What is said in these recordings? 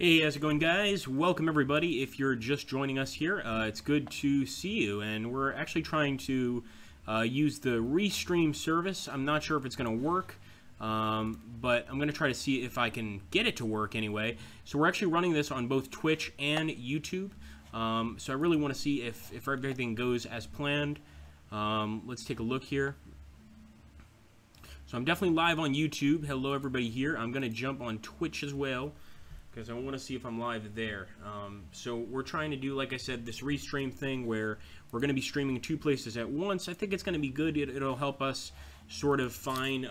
Hey, how's it going, guys? Welcome, everybody. If you're just joining us here, it's good to see you. And we're actually trying to use the Restream service. I'm not sure if it's going to work, but I'm going to try to see if I can get it to work anyway. So we're actually running this on both Twitch and YouTube. So I really want to see if everything goes as planned. Let's take a look here. So I'm definitely live on YouTube. Hello, everybody here. I'm going to jump on Twitch as well, because I want to see if I'm live there. So we're trying to do, like I said, this Restream thing where we're going to be streaming two places at once. I think it's going to be good. It'll help us sort of find,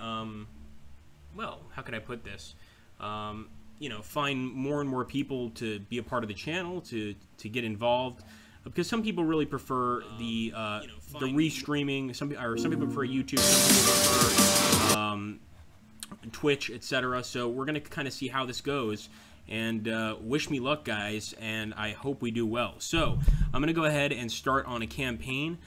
well, how can I put this? You know, find more and more people to be a part of the channel, to get involved. Because some people really prefer the Restreaming. Some people prefer YouTube. Some people prefer Twitch, etc. So we're going to kind of see how this goes. And wish me luck, guys, and I hope we do well. So I'm going to go ahead and start on a campaign.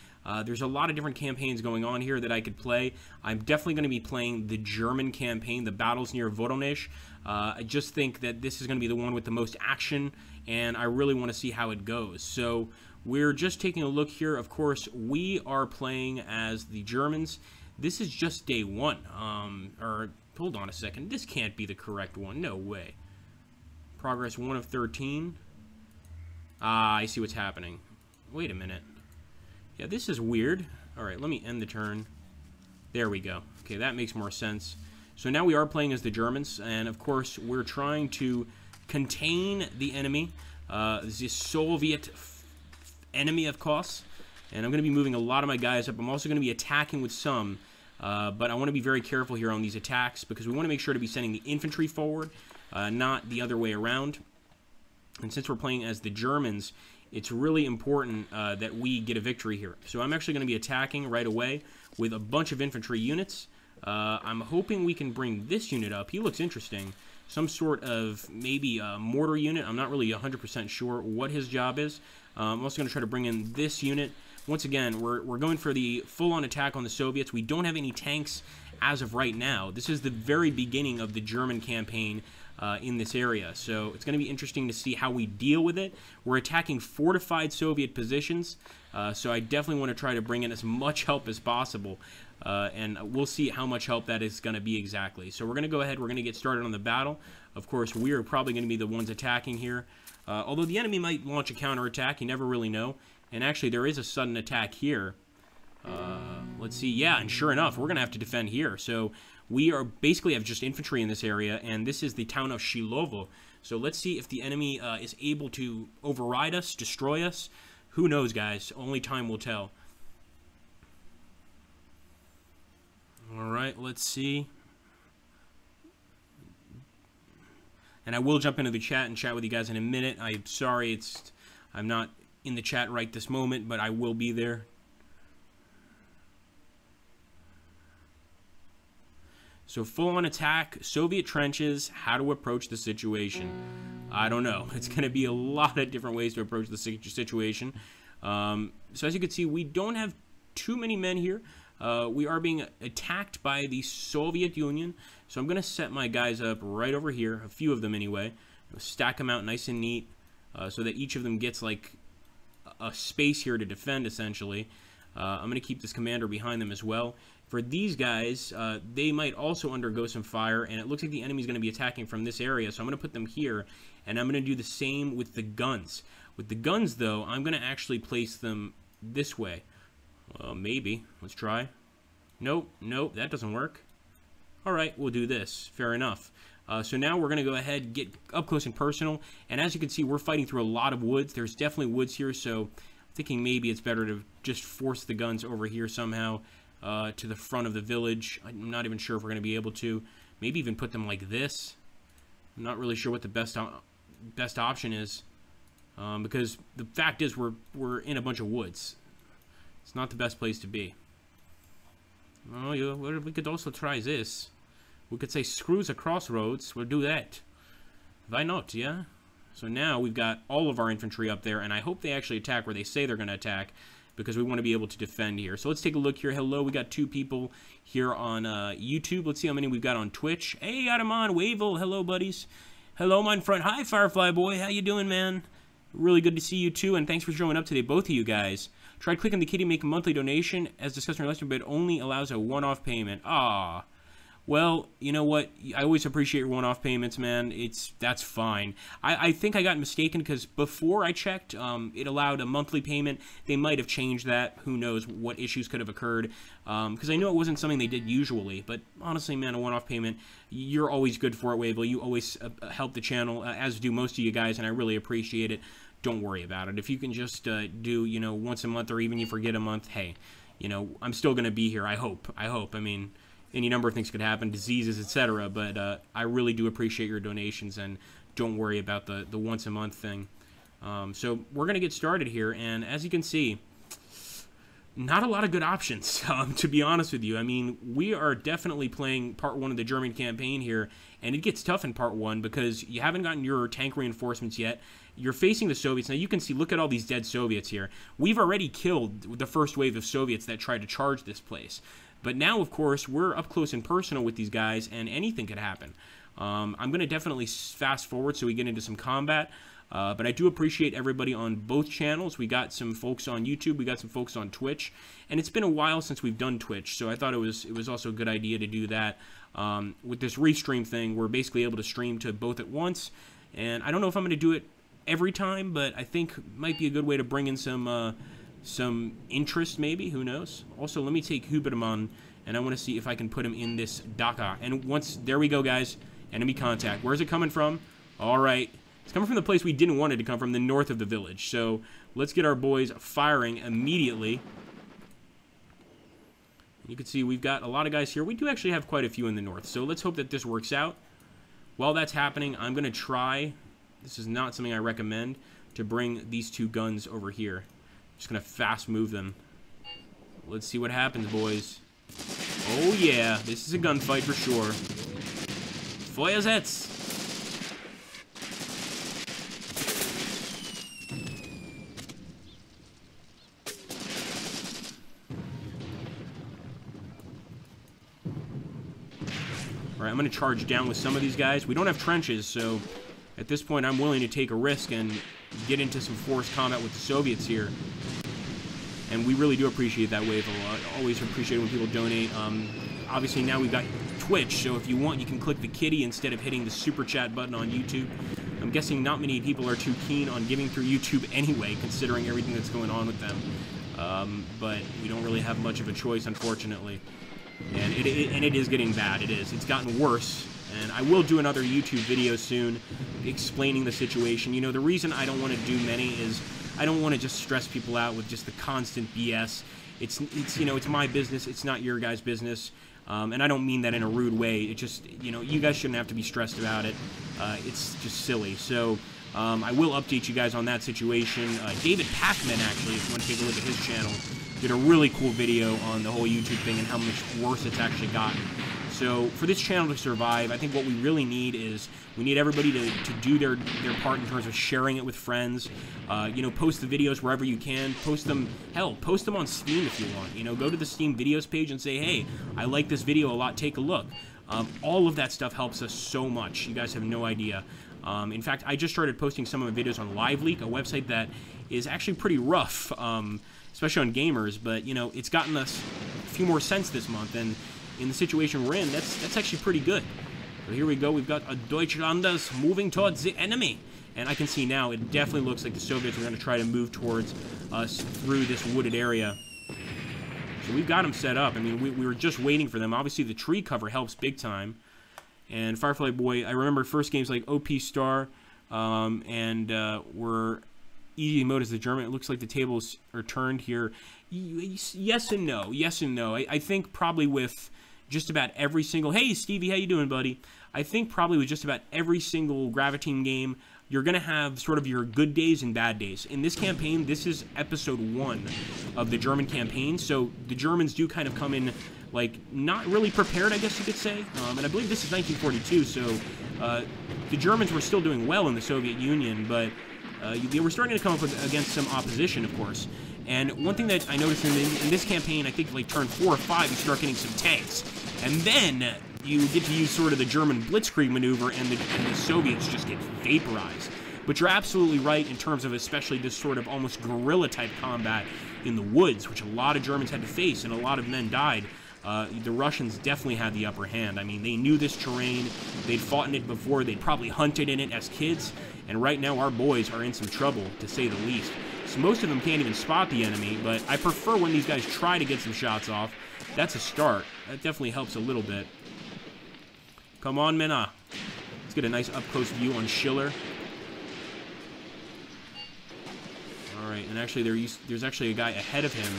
There's a lot of different campaigns going on here that I could play. I'm definitely going to be playing the German campaign, the battles near VATERLAND. I just think that this is going to be the one with the most action, and I really want to see how it goes. So we're just taking a look here. Of course, we are playing as the Germans. This is just day one. Or hold on a second. This can't be the correct one. No way. Progress 1 of 13. Ah, I see what's happening. Wait a minute. Yeah, this is weird. Alright, let me end the turn. There we go. Okay, that makes more sense. So now we are playing as the Germans, and of course, we're trying to contain the enemy. The Soviet enemy, of course. And I'm going to be moving a lot of my guys up. I'm also going to be attacking with some. But I want to be very careful here on these attacks, because we want to make sure to be sending the infantry forward. Not the other way around. And since we're playing as the Germans, it's really important that we get a victory here. So I'm actually going to be attacking right away with a bunch of infantry units. I'm hoping we can bring this unit up. He looks interesting. Some sort of maybe a mortar unit. I'm not really 100% sure what his job is. I'm also going to try to bring in this unit. Once again, we're going for the full-on attack on the Soviets. We don't have any tanks as of right now. This is the very beginning of the German campaign in this area, so it's going to be interesting to see how we deal with it. We're attacking fortified Soviet positions, so I definitely want to try to bring in as much help as possible, and we'll see how much help that is going to be exactly. So we're going to go ahead, we're going to get started on the battle. Of course, we are probably going to be the ones attacking here, although the enemy might launch a counterattack, you never really know. And actually, there is a sudden attack here. Let's see. Yeah, and sure enough, we're going to have to defend here. So we are basically have just infantry in this area, and this is the town of Shilovo. So let's see if the enemy is able to override us, destroy us. Who knows, guys? Only time will tell. All right, let's see. And I will jump into the chat and chat with you guys in a minute. I'm sorry, I'm not in the chat right this moment, but I will be there. So full-on attack, Soviet trenches, how to approach the situation. I don't know. It's going to be a lot of different ways to approach the situation. So as you can see, we don't have too many men here. We are being attacked by the Soviet Union. So I'm going to set my guys up right over here, a few of them anyway. Stack them out nice and neat so that each of them gets like a space here to defend, essentially. I'm going to keep this commander behind them as well. For these guys, they might also undergo some fire, and it looks like the enemy's going to be attacking from this area, so I'm going to put them here, and I'm going to do the same with the guns. With the guns, though, I'm going to actually place them this way. Maybe. Let's try. Nope, nope, that doesn't work. Alright, we'll do this. Fair enough. So now we're going to go ahead and get up close and personal, and as you can see, we're fighting through a lot of woods. There's definitely woods here, so I'm thinking maybe it's better to just force the guns over here somehow to the front of the village. I'm not even sure if we're going to be able to. Maybe even put them like this. I'm not really sure what the best option is, because the fact is we're in a bunch of woods. It's not the best place to be. Oh, we could also try this. We could say screws across roads. We'll do that. Why not, yeah? So now we've got all of our infantry up there, and I hope they actually attack where they say they're going to attack, because we want to be able to defend here. So let's take a look here. Hello, we got 2 people here on YouTube. Let's see how many we've got on Twitch. Hey, Adaman, Wavel, hello, buddies. Hello, my friend. Hi, Firefly Boy. How you doing, man? Really good to see you, too, and thanks for showing up today, both of you guys. Tried clicking the kitty, make a monthly donation, as discussed in our lesson, but it only allows a one-off payment. Ah. Well, you know what? I always appreciate your one-off payments, man. That's fine. I think I got mistaken because before I checked, it allowed a monthly payment. They might have changed that. Who knows what issues could have occurred? Because I know it wasn't something they did usually. But honestly, man, a one-off payment, you're always good for it, Wavely. You always help the channel, as do most of you guys, and I really appreciate it. Don't worry about it. If you can just do, you know, once a month or even you forget a month, hey, you know, I'm still going to be here, I hope. I mean, any number of things could happen, diseases, etc. But I really do appreciate your donations, and don't worry about the once a month thing. So we're going to get started here, and as you can see, not a lot of good options, to be honest with you. I mean, we are definitely playing part 1 of the German campaign here, and it gets tough in part 1 because you haven't gotten your tank reinforcements yet. You're facing the Soviets. Now, you can see, look at all these dead Soviets here. We've already killed the first wave of Soviets that tried to charge this place. But now, of course, we're up close and personal with these guys, and anything could happen. I'm going to definitely fast forward so we get into some combat. But I do appreciate everybody on both channels. We got some folks on YouTube. We got some folks on Twitch. And it's been a while since we've done Twitch, so I thought it was also a good idea to do that. With this restream thing, we're basically able to stream to both at once. And I don't know if I'm going to do it every time, but I think it might be a good way to bring in some interest, maybe. Who knows? Also, let me take Huberman, and I want to see if I can put him in this Dhaka. And once, there we go, guys. Enemy contact. Where's it coming from? All right. It's coming from the place we didn't want it to come from, the north of the village. So let's get our boys firing immediately. You can see we've got a lot of guys here. We do actually have quite a few in the north. So let's hope that this works out. While that's happening, I'm going to try, this is not something I recommend, to bring these two guns over here. Just going to fast move them. Let's see what happens, boys. Oh, yeah. This is a gunfight for sure. Feuersetz! Alright, I'm going to charge down with some of these guys. We don't have trenches, so at this point I'm willing to take a risk and get into some forced combat with the Soviets here. And we really do appreciate that wave a lot. Always appreciate when people donate. Obviously now we've got Twitch, so if you want you can click the kitty instead of hitting the super chat button on YouTube. I'm guessing not many people are too keen on giving through YouTube anyway, considering everything that's going on with them. But we don't really have much of a choice, unfortunately. And it is getting bad. It is. It's gotten worse. And I will do another YouTube video soon explaining the situation. You know, the reason I don't want to do many is I don't want to just stress people out with just the constant BS. It's you know, it's my business. It's not your guys' business. And I don't mean that in a rude way. It just, you know, you guys shouldn't have to be stressed about it. It's just silly. So I will update you guys on that situation. David Pacman, actually, if you want to take a look at his channel, did a really cool video on the whole YouTube thing and how much worse it's actually gotten. So for this channel to survive, I think what we really need is we need everybody to do their part in terms of sharing it with friends. You know, post the videos wherever you can. Post them, hell, post them on Steam if you want. You know, go to the Steam videos page and say, hey, I like this video a lot, take a look. All of that stuff helps us so much. You guys have no idea. In fact, I just started posting some of my videos on LiveLeak, a website that is actually pretty rough, especially on gamers, but, you know, it's gotten us a few more cents this month, and in the situation we're in, that's actually pretty good. So here we go. We've got a Deutschlanders moving towards the enemy. And I can see now it definitely looks like the Soviets are going to try to move towards us through this wooded area. So we've got them set up. I mean, we were just waiting for them. Obviously, the tree cover helps big time. And Firefly Boy, I remember first games like OP Star were easy mode as the German. It looks like the tables are turned here. Yes and no. Yes and no. I think probably with just about every single... Hey, Stevie, how you doing, buddy? I think probably with just about every single Graviteam game, you're going to have sort of your good days and bad days. In this campaign, this is episode 1 of the German campaign, so the Germans do kind of come in, like, not really prepared, I guess you could say. And I believe this is 1942, so the Germans were still doing well in the Soviet Union, but they were starting to come up against some opposition, of course. And one thing that I noticed in this campaign, I think like turn 4 or 5, you start getting some tanks. And then you get to use sort of the German blitzkrieg maneuver, and the Soviets just get vaporized. But you're absolutely right in terms of especially this sort of almost guerrilla-type combat in the woods, which a lot of Germans had to face, and a lot of men died. The Russians definitely had the upper hand. I mean, they knew this terrain. They'd fought in it before. They'd probably hunted in it as kids. And right now, our boys are in some trouble, to say the least. So most of them can't even spot the enemy, but I prefer when these guys try to get some shots off. That's a start. That definitely helps a little bit. Come on, Mena. Let's get a nice up-close view on Schiller. All right, and actually there's actually a guy ahead of him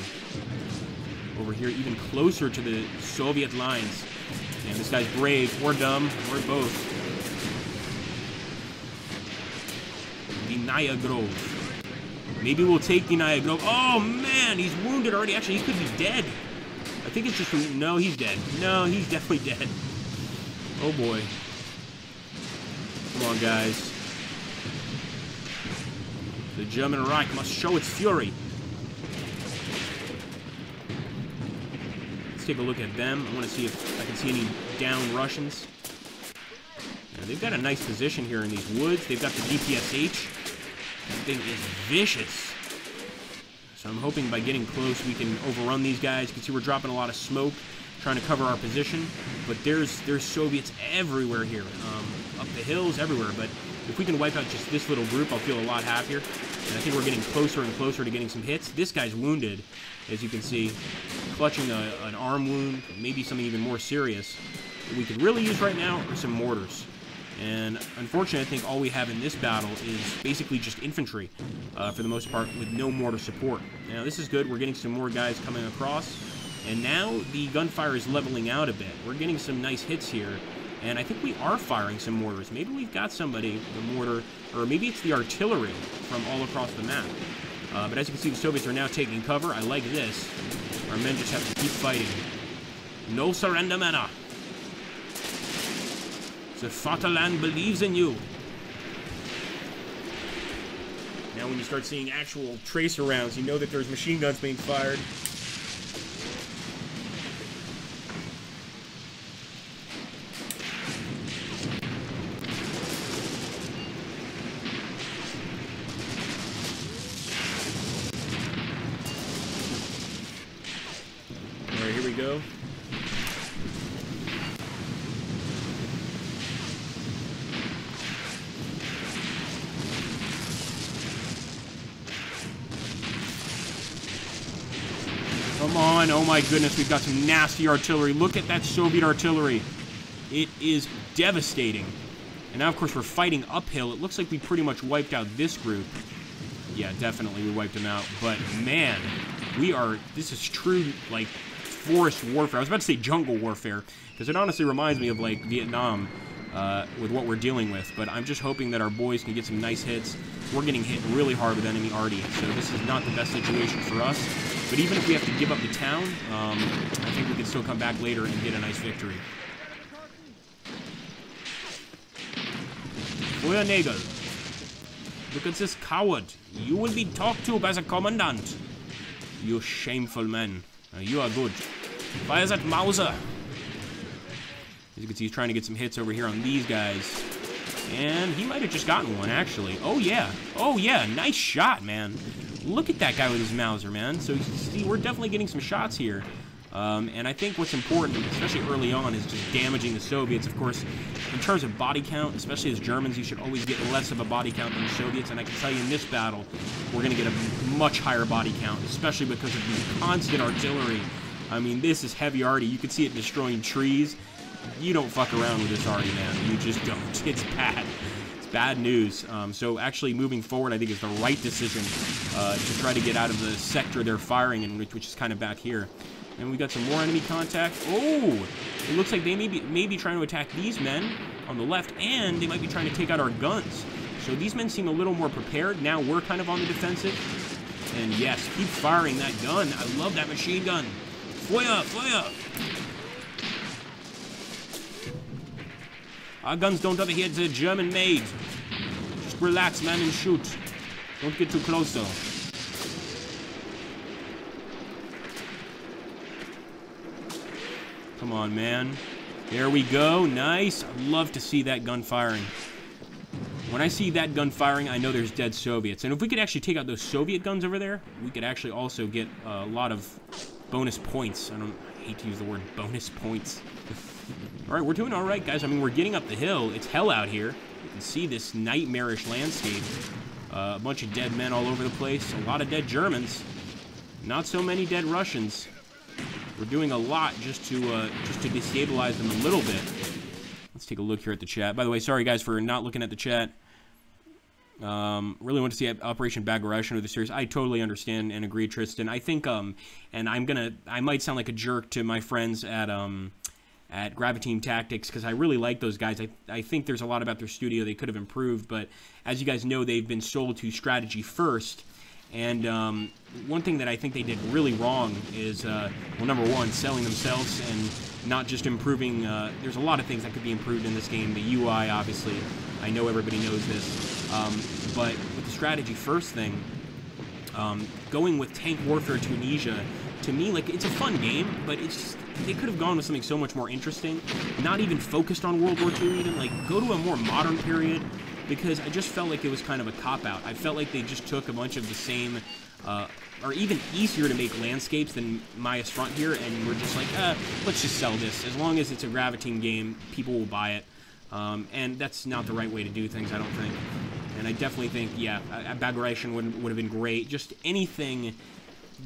over here, even closer to the Soviet lines. And this guy's brave or dumb, or both. Vinaya Grove. Maybe we'll take Vinaya Grove. Oh, man, he's wounded already. Actually, he could be dead. I think it's just... No, he's dead. No, he's definitely dead. Oh, boy. Come on, guys. The German Reich must show its fury. Let's take a look at them. I want to see if I can see any down Russians. Now, they've got a nice position here in these woods. They've got the DPSH. That thing is vicious. So I'm hoping by getting close we can overrun these guys. You can see we're dropping a lot of smoke, trying to cover our position. But there's Soviets everywhere here. Up the hills, everywhere. But if we can wipe out just this little group, I'll feel a lot happier. And I think we're getting closer and closer to getting some hits. This guy's wounded, as you can see. Clutching an arm wound, maybe something even more serious. What we could really use right now are some mortars. And unfortunately, I think all we have in this battle is basically just infantry, for the most part, with no mortar support. Now, this is good. We're getting some more guys coming across. And now the gunfire is leveling out a bit. We're getting some nice hits here. And I think we are firing some mortars. Maybe we've got somebody, the mortar, or maybe it's the artillery from all across the map. But as you can see, the Soviets are now taking cover. I like this. Our men just have to keep fighting. No surrender, Männer. The VATERLAND believes in you. Now when you start seeing actual tracer rounds, you know that there's machine guns being fired. Alright, here we go. Come on, oh my goodness, we've got some nasty artillery. Look at that Soviet artillery. It is devastating. And now, of course, we're fighting uphill. It looks like we pretty much wiped out this group. Yeah, definitely, we wiped them out. But, man, this is true, like, forest warfare. I was about to say jungle warfare, because it honestly reminds me of, like, Vietnam with what we're dealing with. But I'm just hoping that our boys can get some nice hits. We're getting hit really hard with enemy arty, so this is not the best situation for us. But even if we have to give up the town, I think we can still come back later and get a nice victory. Feuernagel, look at this coward. You will be talked to by the commandant. You shameful men. You are good. Fire that Mauser. As you can see, he's trying to get some hits over here on these guys. And he might have just gotten one, actually. Oh, yeah. Oh, yeah. Nice shot, man. Look at that guy with his Mauser, man. So, you see, we're definitely getting some shots here. And I think what's important, especially early on, is just damaging the Soviets. Of course, in terms of body count, especially as Germans, you should always get less of a body count than the Soviets. And I can tell you in this battle, we're going to get a much higher body count, especially because of the constant artillery. I mean, this is heavy arty. You can see it destroying trees. You don't fuck around with this arty, man. You just don't. It's bad. It's bad news. So actually moving forward, I think is the right decision to try to get out of the sector they're firing in, which is kind of back here. And we got some more enemy contact. Oh! It looks like they may be trying to attack these men on the left, and they might be trying to take out our guns. So these men seem a little more prepared. Now we're kind of on the defensive. And yes, keep firing that gun. I love that machine gun. Feuer! Feuer! Our guns don't overheat the German made. Just relax, man, and shoot. Don't get too close, though. Come on, man. There we go. Nice. I love to see that gun firing. When I see that gun firing, I know there's dead Soviets. And if we could actually take out those Soviet guns over there, we could actually also get a lot of bonus points. I hate to use the word bonus points. All right, we're doing all right, guys. I mean, we're getting up the hill. It's hell out here. You can see this nightmarish landscape. A bunch of dead men all over the place. A lot of dead Germans. Not so many dead Russians. We're doing a lot just to destabilize them a little bit. Let's take a look here at the chat. By the way, sorry guys for not looking at the chat. Really want to see Operation Bagration of the series. I totally understand and agree, Tristan. I think, and I might sound like a jerk to my friends at Graviteam Tactics, because I really like those guys. I think there's a lot about their studio they could have improved, but as you guys know, they've been sold to Strategy First. And one thing that I think they did really wrong is, well, number one, selling themselves and not just improving. There's a lot of things that could be improved in this game. The UI, obviously, I know everybody knows this. But with the Strategy First thing, going with Tank Warfare Tunisia, to me, like, it's a fun game, but it's just, they could have gone with something so much more interesting. Not even focused on World War II, even. Like, go to a more modern period. Because I just felt like it was kind of a cop-out. I felt like they just took a bunch of the same, or even easier to make landscapes than Mius Frontier, and we're just like, let's just sell this. As long as it's a Graviteam game, people will buy it. And that's not the right way to do things, I don't think. And I definitely think, yeah, Bagration would have been great. Just anything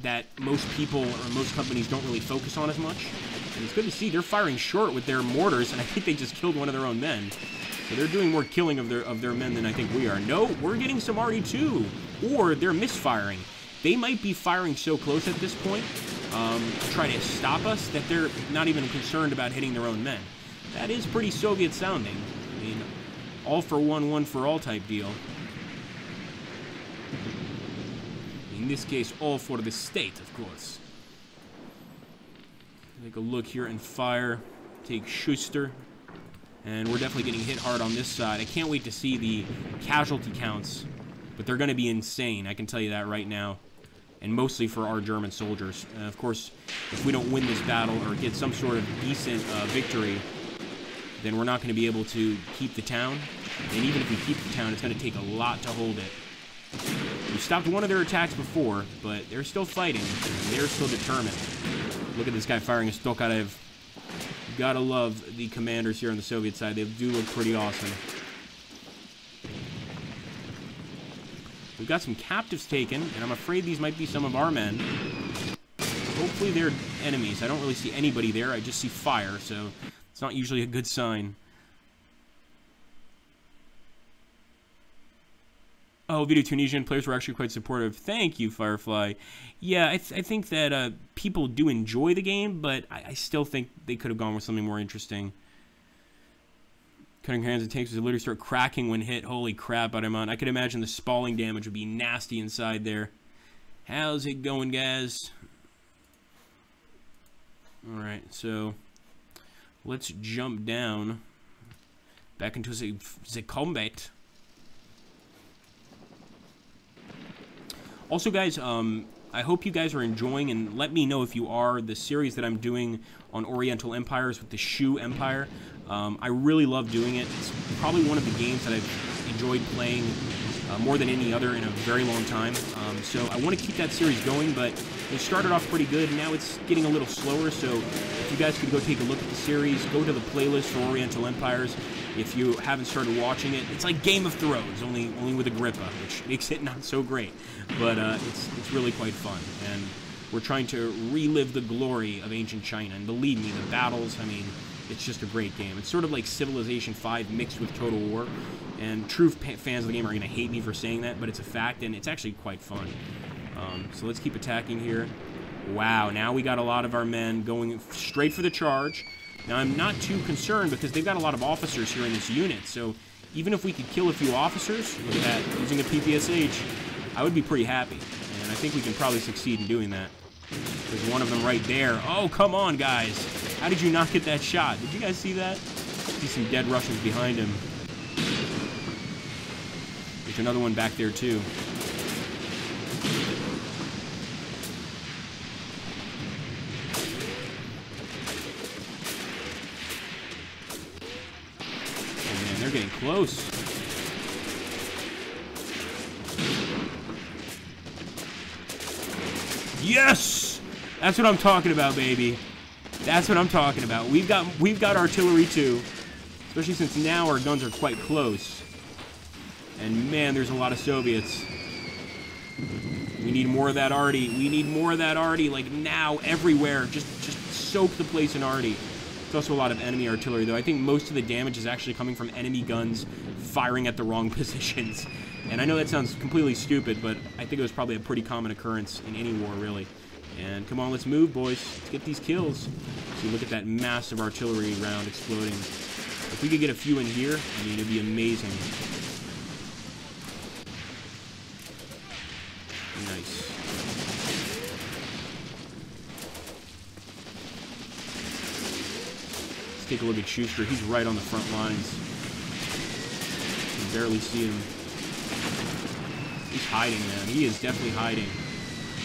that most people or most companies don't really focus on as much. And it's good to see they're firing short with their mortars, and I think they just killed one of their own men. So they're doing more killing of their men than I think we are. No, we're getting some RD2, or they're misfiring. They might be firing so close at this point to try to stop us that they're not even concerned about hitting their own men. That is pretty Soviet sounding. I mean, all for one, one for all type deal. In this case, all for the state, of course. Take a look here and fire. Take Schuster. And we're definitely getting hit hard on this side. I can't wait to see the casualty counts, but they're going to be insane, I can tell you that right now. And mostly for our German soldiers. Of course, if we don't win this battle or get some sort of decent victory, then we're not going to be able to keep the town. And even if we keep the town, it's going to take a lot to hold it. We stopped one of their attacks before, but they're still fighting. And they're still determined. Look at this guy firing a Stokharev. Gotta love the commanders here on the Soviet side. They do look pretty awesome. We've got some captives taken, and I'm afraid these might be some of our men. Hopefully they're enemies. I don't really see anybody there. I just see fire, so it's not usually a good sign. Oh, Video Tunisian players were actually quite supportive. Thank you, Firefly. Yeah, I think that people do enjoy the game, but I still think they could have gone with something more interesting. Cutting hands and tanks would literally start cracking when hit. Holy crap, I could imagine the spalling damage would be nasty inside there. How's it going, guys? Alright, so let's jump down back into the combat. Also, guys, I hope you guys are enjoying, and let me know if you are, the series that I'm doing on Oriental Empires with the Shu Empire. I really love doing it. It's probably one of the games that I've enjoyed playing more than any other in a very long time. So I want to keep that series going, but it started off pretty good. Now it's getting a little slower, so if you guys could go take a look at the series, go to the playlist for Oriental Empires. If you haven't started watching it, it's like Game of Thrones, only with Agrippa, which makes it not so great. But it's really quite fun, and we're trying to relive the glory of ancient China. And believe me, the battles, I mean, it's just a great game. It's sort of like Civilization 5 mixed with Total War. And true fans of the game are going to hate me for saying that, but it's a fact, and it's actually quite fun. So let's keep attacking here. Wow, now we got a lot of our men going straight for the charge. Now, I'm not too concerned because they've got a lot of officers here in this unit. So even if we could kill a few officers, look at that, using a PPSH, I would be pretty happy. And I think we can probably succeed in doing that. There's one of them right there. Oh, come on, guys. How did you not get that shot? Did you guys see that? See some dead Russians behind him. There's another one back there, too. close. Yes! That's what I'm talking about, baby. That's what I'm talking about. We've got artillery too. Especially since now our guns are quite close. And man, there's a lot of Soviets. We need more of that arty. We need more of that arty, like now, everywhere. Just soak the place in arty. There's also a lot of enemy artillery, though. I think most of the damage is actually coming from enemy guns firing at the wrong positions. And I know that sounds completely stupid, but I think it was probably a pretty common occurrence in any war, really. And come on, let's move, boys. Let's get these kills. So look at that massive artillery round exploding. If we could get a few in here, I mean, it'd be amazing. Nice. Let's take a look at Schuster. He's right on the front lines. You can barely see him. He's hiding, man. He is definitely hiding.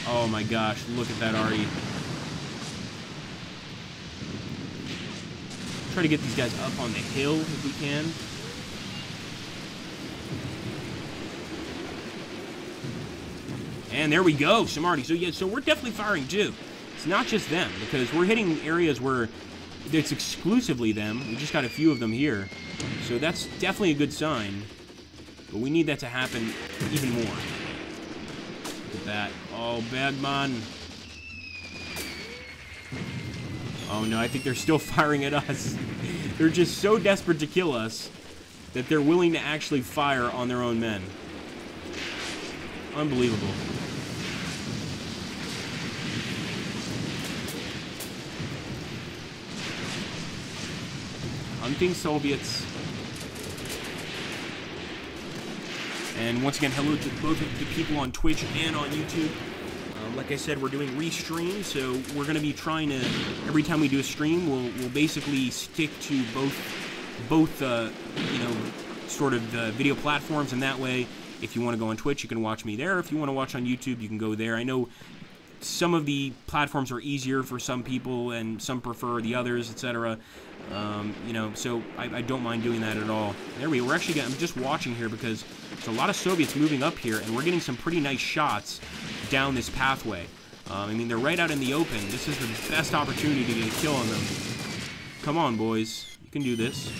Oh my gosh, look at that arty. Try to get these guys up on the hill if we can. And there we go, some arty. So yeah, so we're definitely firing too. It's not just them, because we're hitting areas where it's exclusively them. We just got a few of them here. So that's definitely a good sign. But we need that to happen even more. Look at that. Oh, bad man. Oh no, I think they're still firing at us. They're just so desperate to kill us that they're willing to actually fire on their own men. Unbelievable. Hunting Soviets. And once again, hello to both of the people on Twitch and on YouTube. Like I said, we're doing restream, so we're going to be trying to, every time we do a stream, we'll basically stick to both you know, sort of video platforms, and that way, if you want to go on Twitch, you can watch me there. If you want to watch on YouTube, you can go there. I know some of the platforms are easier for some people, and some prefer the others, etc. You know, so I don't mind doing that at all. There we go. We're actually I'm just watching here because there's a lot of Soviets moving up here, and we're getting some pretty nice shots down this pathway. I mean, they're right out in the open. This is the best opportunity to get a kill on them. Come on, boys. You can do this.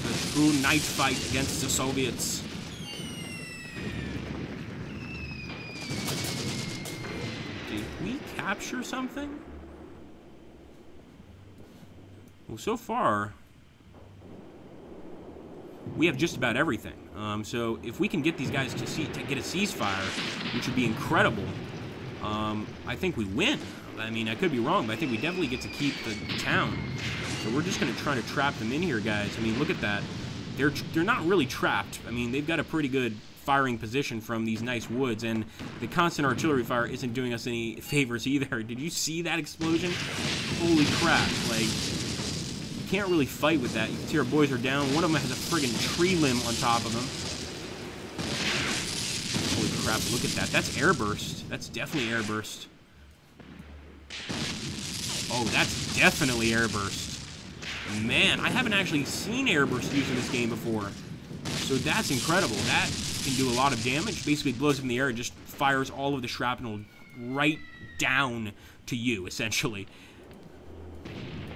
The true night fight against the Soviets. Did we capture something? Well, so far, we have just about everything. So if we can get these guys to get a ceasefire, which would be incredible, I think we win. I mean, I could be wrong, but I think we definitely get to keep the town. So we're just going to try to trap them in here, guys. I mean, look at that. They're not really trapped. I mean, they've got a pretty good firing position from these nice woods, and the constant artillery fire isn't doing us any favors either. Did you see that explosion? Holy crap. Like, you can't really fight with that. You can see our boys are down. One of them has a friggin' tree limb on top of him. Holy crap, look at that. That's airburst. That's definitely airburst. Oh, that's definitely airburst. Man, I haven't actually seen airburst used in this game before. So that's incredible. That can do a lot of damage. Basically blows up in the air and just fires all of the shrapnel right down to you, essentially.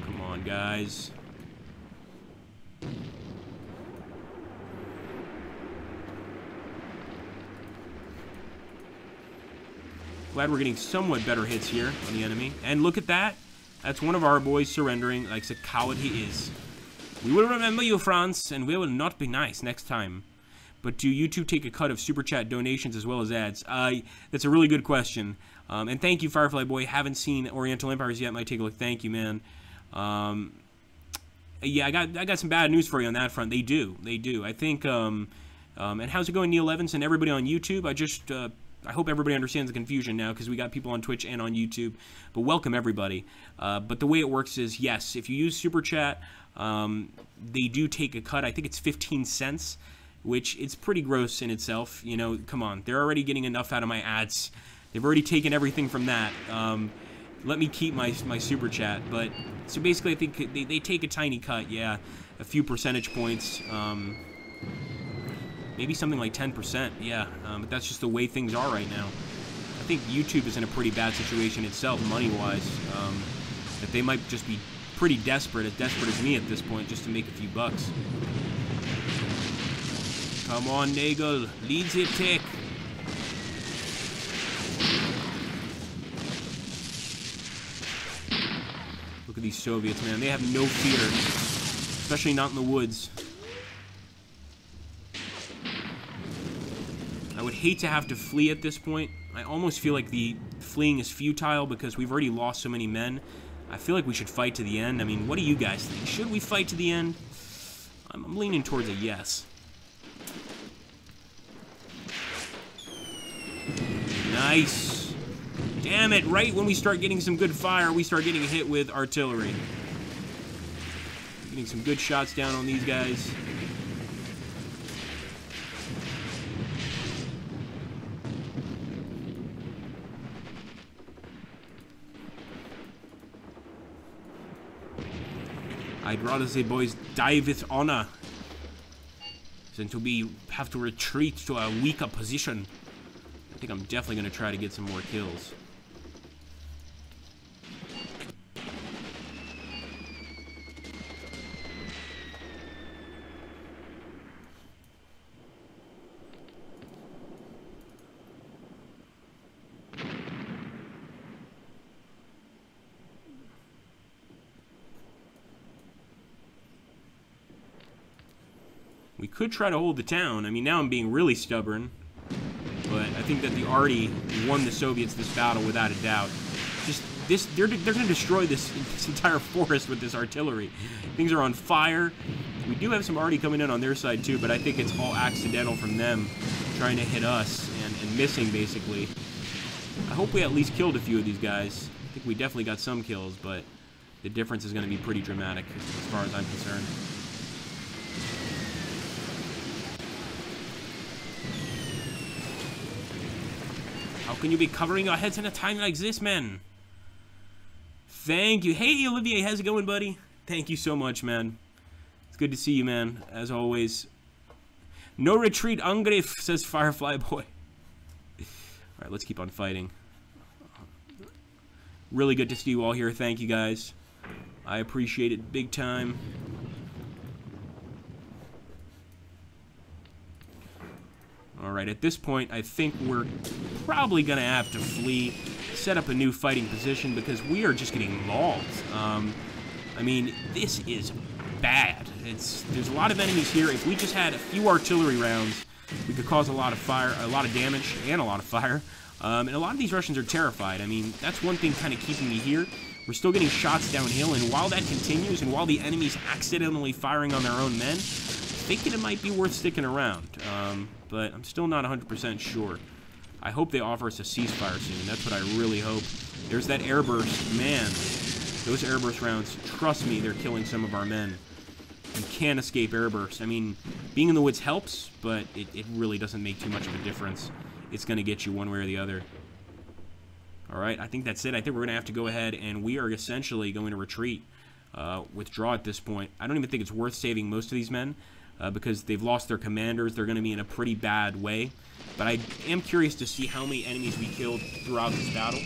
Come on, guys. Glad we're getting somewhat better hits here on the enemy. And look at that. That's one of our boys surrendering like the coward he is. We will remember you, France, and we will not be nice next time. But do YouTube take a cut of Super Chat donations as well as ads? That's a really good question. And thank you, Firefly Boy. Haven't seen Oriental Empires yet. Might take a look. Thank you, man. Yeah, I got some bad news for you on that front. They do. They do. I think, and how's it going, Neil Evans and everybody on YouTube? I hope everybody understands the confusion now because we got people on Twitch and on YouTube. But welcome, everybody. But the way it works is, yes, if you use Super Chat, they do take a cut. I think it's 15 cents, which it's pretty gross in itself. You know, come on. They're already getting enough out of my ads. They've already taken everything from that. Let me keep my super chat. But so basically, I think they take a tiny cut. Yeah, a few percentage points. Maybe something like 10%. Yeah, but that's just the way things are right now. I think YouTube is in a pretty bad situation itself, money-wise. That they might just be pretty desperate as me at this point, just to make a few bucks. Come on, Nagel, lead the attack. Look at these Soviets, man. They have no fear, especially not in the woods. I would hate to have to flee at this point. I almost feel like the fleeing is futile because we've already lost so many men. I feel like we should fight to the end. I mean, what do you guys think? Should we fight to the end? I'm leaning towards a yes. Nice. Damn it, right when we start getting some good fire, we start getting hit with artillery. Getting some good shots down on these guys. I'd rather the boys die with honor than to have to retreat to a weaker position. I think I'm definitely going to try to get some more kills. We could try to hold the town. I mean, now I'm being really stubborn. But I think that the arty won the Soviets this battle without a doubt. Just this, they're going to destroy this entire forest with this artillery. Things are on fire. We do have some arty coming in on their side too, but I think it's all accidental from them trying to hit us and missing basically. I hope we at least killed a few of these guys. I think we definitely got some kills, but the difference is going to be pretty dramatic as far as I'm concerned. How can you be covering our heads in a time like this, man? Thank you. Hey, Olivier, how's it going, buddy? Thank you so much, man. It's good to see you, man, as always. No retreat, Angriff, says Firefly Boy. Alright, let's keep on fighting. Really good to see you all here. Thank you, guys. I appreciate it big time. Alright, at this point, I think we're probably going to have to flee, set up a new fighting position, because we are just getting mauled. I mean, this is bad. There's a lot of enemies here. If we just had a few artillery rounds, we could cause a lot of fire, a lot of damage, and a lot of fire. And a lot of these Russians are terrified. I mean, that's one thing kind of keeping me here. We're still getting shots downhill, and while that continues, and while the enemy's accidentally firing on their own men, thinking it might be worth sticking around, but I'm still not 100% sure. I hope they offer us a ceasefire soon. That's what I really hope. There's that airburst. Man, those airburst rounds, trust me, they're killing some of our men. You can't escape airburst. I mean, being in the woods helps, but it really doesn't make too much of a difference. It's going to get you one way or the other. Alright, I think that's it. I think we're going to have to go ahead, and we are essentially going to retreat. Withdraw at this point. I don't even think it's worth saving most of these men. Because they've lost their commanders. They're going to be in a pretty bad way. But I am curious to see how many enemies we killed throughout this battle.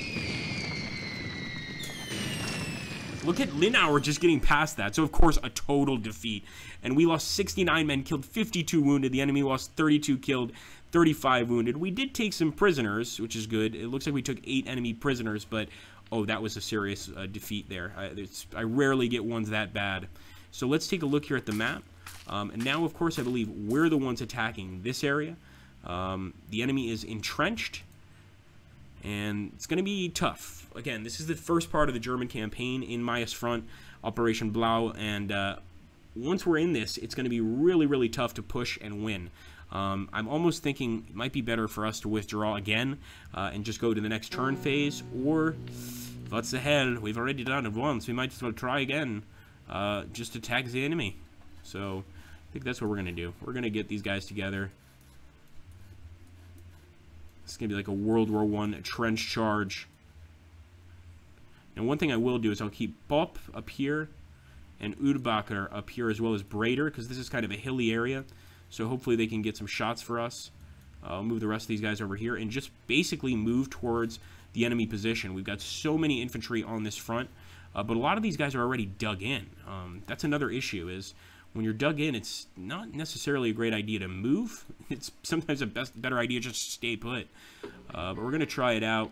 Look at Linauer just getting past that. So, of course, a total defeat. And we lost 69 men, killed 52 wounded. The enemy lost 32 killed, 35 wounded. We did take some prisoners, which is good. It looks like we took 8 enemy prisoners, but, oh, that was a serious defeat there. I rarely get ones that bad. So let's take a look here at the map. And now, of course, I believe we're the ones attacking this area. The enemy is entrenched, and it's going to be tough. Again, this is the first part of the German campaign in Mius front, Operation Blau, and once we're in this, it's going to be really, really tough to push and win. I'm almost thinking it might be better for us to withdraw again and just go to the next turn phase, or, what the hell, we've already done it once, we might as well try again, just attack the enemy. So, I think that's what we're going to do. We're going to get these guys together. It's going to be like a World War I trench charge. And one thing I will do is I'll keep Bop up here and Udbacher up here as well as Braider, because this is kind of a hilly area. So hopefully they can get some shots for us. I'll move the rest of these guys over here and just basically move towards the enemy position. We've got so many infantry on this front, but a lot of these guys are already dug in. That's another issue, is when you're dug in, it's not necessarily a great idea to move. It's sometimes a better idea just to stay put. But we're going to try it out.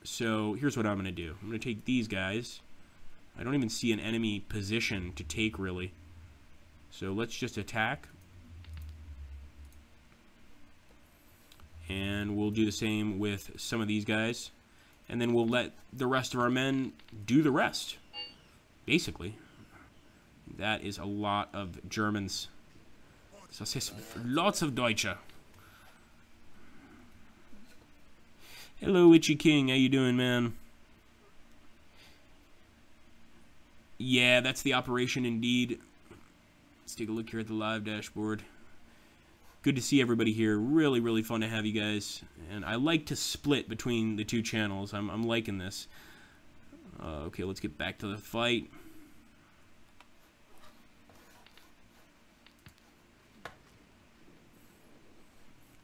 So here's what I'm going to do. I'm going to take these guys. I don't even see an enemy position to take, really. So let's just attack. And we'll do the same with some of these guys. And then we'll let the rest of our men do the rest, basically. That is a lot of Germans. So says lots of Deutsche. Hello, Itchy King. How you doing, man? Yeah, that's the operation indeed. Let's take a look here at the live dashboard. Good to see everybody here. Really, really fun to have you guys. And I like to split between the two channels. I'm liking this. Okay, let's get back to the fight.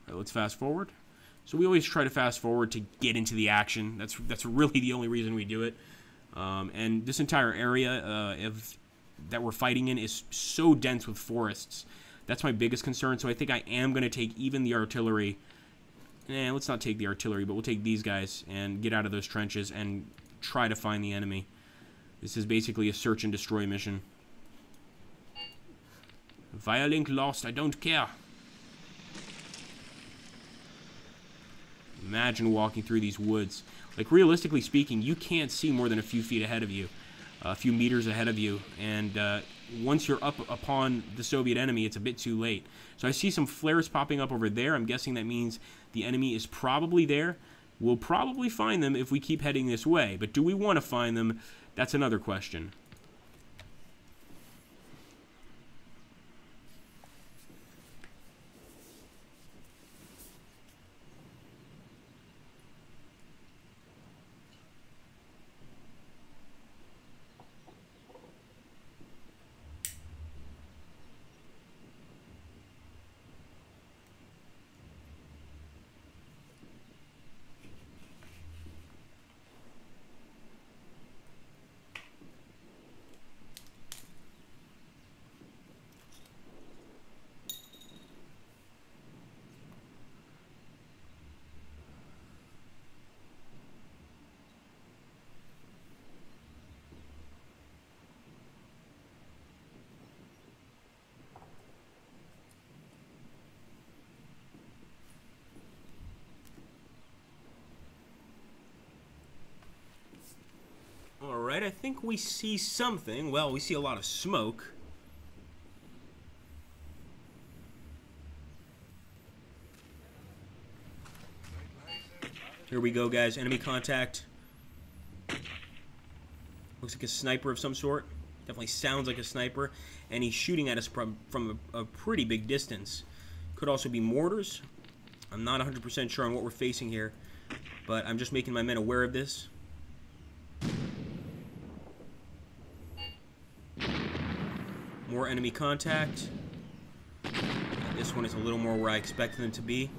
All right, let's fast forward. So we always try to fast forward to get into the action. That's really the only reason we do it. And this entire area that we're fighting in is so dense with forests. That's my biggest concern, so I think I am going to take even the artillery. Let's not take the artillery, but we'll take these guys and get out of those trenches and try to find the enemy. This is basically a search and destroy mission. Violink lost, I don't care. Imagine walking through these woods. Like, realistically speaking, you can't see more than a few feet ahead of you. A few meters ahead of you, and once you're up upon the Soviet enemy, it's a bit too late. So I see some flares popping up over there. I'm guessing that means the enemy is probably there. We'll probably find them if we keep heading this way, but do we want to find them? That's another question. Alright, I think we see something. Well, we see a lot of smoke. Here we go, guys. Enemy contact. Looks like a sniper of some sort. Definitely sounds like a sniper. And he's shooting at us from a pretty big distance. Could also be mortars. I'm not 100% sure on what we're facing here, but I'm just making my men aware of this. More enemy contact. And this one is a little more where I expected them to be.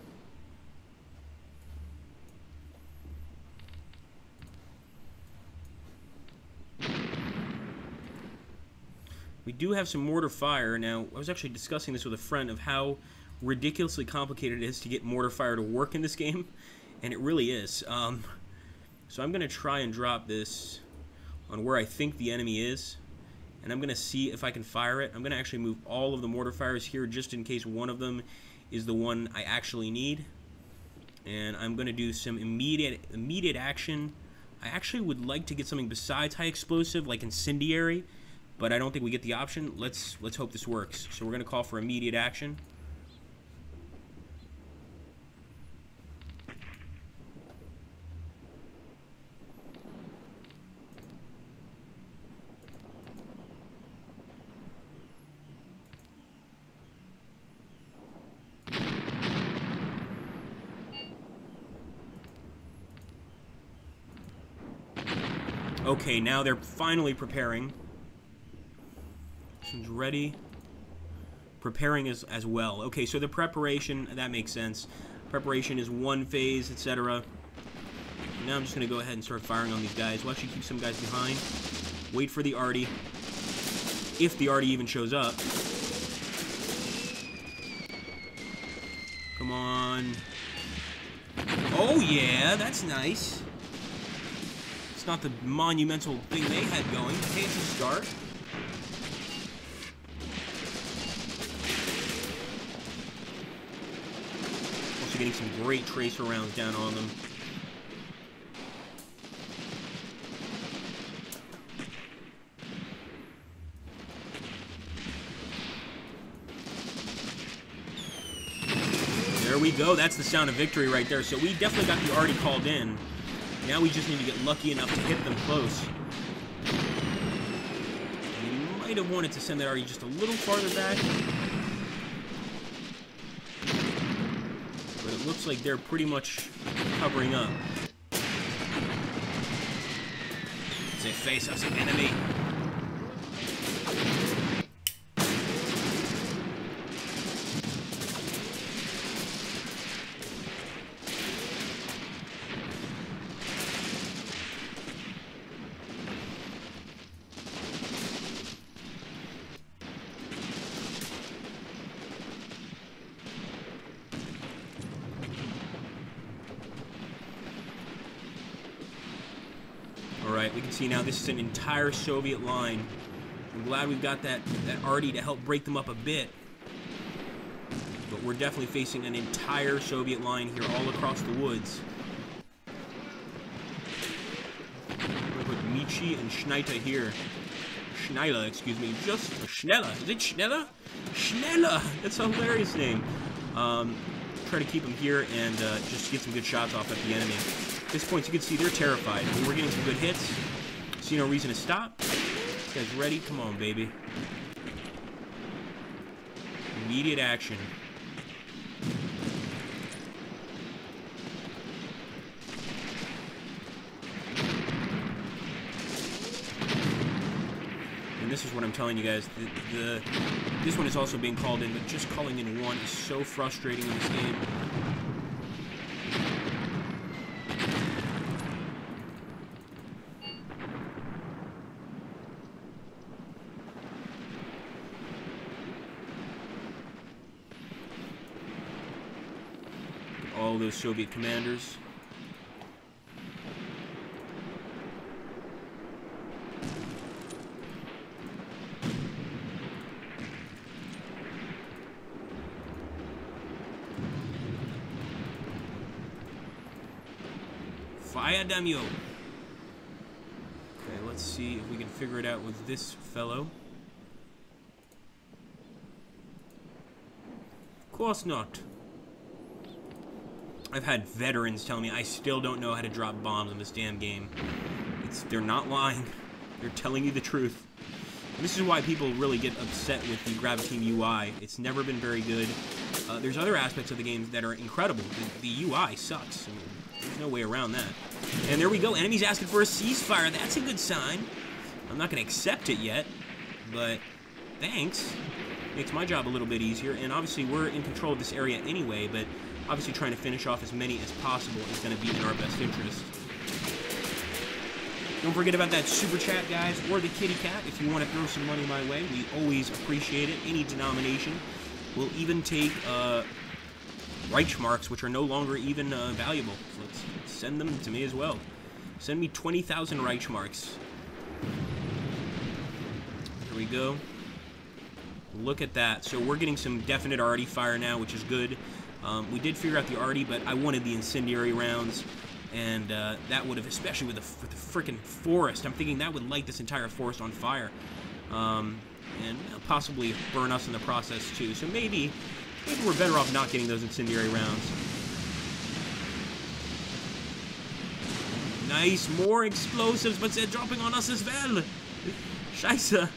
We do have some mortar fire. Now, I was actually discussing this with a friend of how ridiculously complicated it is to get mortar fire to work in this game, and it really is. So I'm going to try and drop this on where I think the enemy is, and I'm going to see if I can fire it. I'm going to actually move all of the mortar fires here just in case one of them is the one I actually need. And I'm going to do some immediate action. I actually would like to get something besides high explosive, like incendiary, but I don't think we get the option. Let's hope this works. So we're going to call for immediate action. Okay, now they're finally preparing. This one's ready. Preparing as well. Okay, so the preparation, that makes sense. Preparation is one phase, etc. Now I'm just going to go ahead and start firing on these guys. We'll actually keep some guys behind. Wait for the arty. If the arty even shows up. Come on. Oh yeah, that's nice. It's not the monumental thing they had going. Okay, it's a start. Also getting some great tracer rounds down on them. There we go. That's the sound of victory right there. So we definitely got the arty called in. Now we just need to get lucky enough to hit them close. We might have wanted to send that arty just a little farther back. But it looks like they're pretty much covering up. It's a face of an enemy. Alright, we can see now this is an entire Soviet line. I'm glad we've got that arty to help break them up a bit. But we're definitely facing an entire Soviet line here all across the woods. We'll put Michi and Schneiter here. Schneller, excuse me. Just Schneller. Is it Schneller? Schneller! That's a hilarious name. Try to keep them here and just get some good shots off at the enemy. At this point, you can see they're terrified. We're getting some good hits. See no reason to stop. This guy's ready. Come on, baby. Immediate action. And this is what I'm telling you guys. This one is also being called in, but just calling in one is so frustrating in this game. All those Soviet commanders. Fire damn you. Okay, let's see if we can figure it out with this fellow. Of course not. I've had veterans tell me I still don't know how to drop bombs in this damn game. They're not lying. They're telling you the truth. And this is why people really get upset with the Graviteam UI. It's never been very good. There's other aspects of the game that are incredible. The UI sucks. I mean, there's no way around that. And there we go. Enemies asking for a ceasefire. That's a good sign. I'm not going to accept it yet, but thanks. Makes my job a little bit easier. And obviously, we're in control of this area anyway, but obviously trying to finish off as many as possible is going to be in our best interest. Don't forget about that super chat, guys, or the kitty cat if you want to throw some money my way. We always appreciate it. Any denomination. We'll even take Reichsmarks, which are no longer even valuable. So let's send them to me as well. Send me 20,000 Reichsmarks. There we go. Look at that. So we're getting some definite arty fire now, which is good. We did figure out the arty, but I wanted the incendiary rounds, and that would have, especially with the freaking forest, I'm thinking that would light this entire forest on fire, and possibly burn us in the process too. So maybe we're better off not getting those incendiary rounds. Nice, more explosives, but they're dropping on us as well. Scheiße.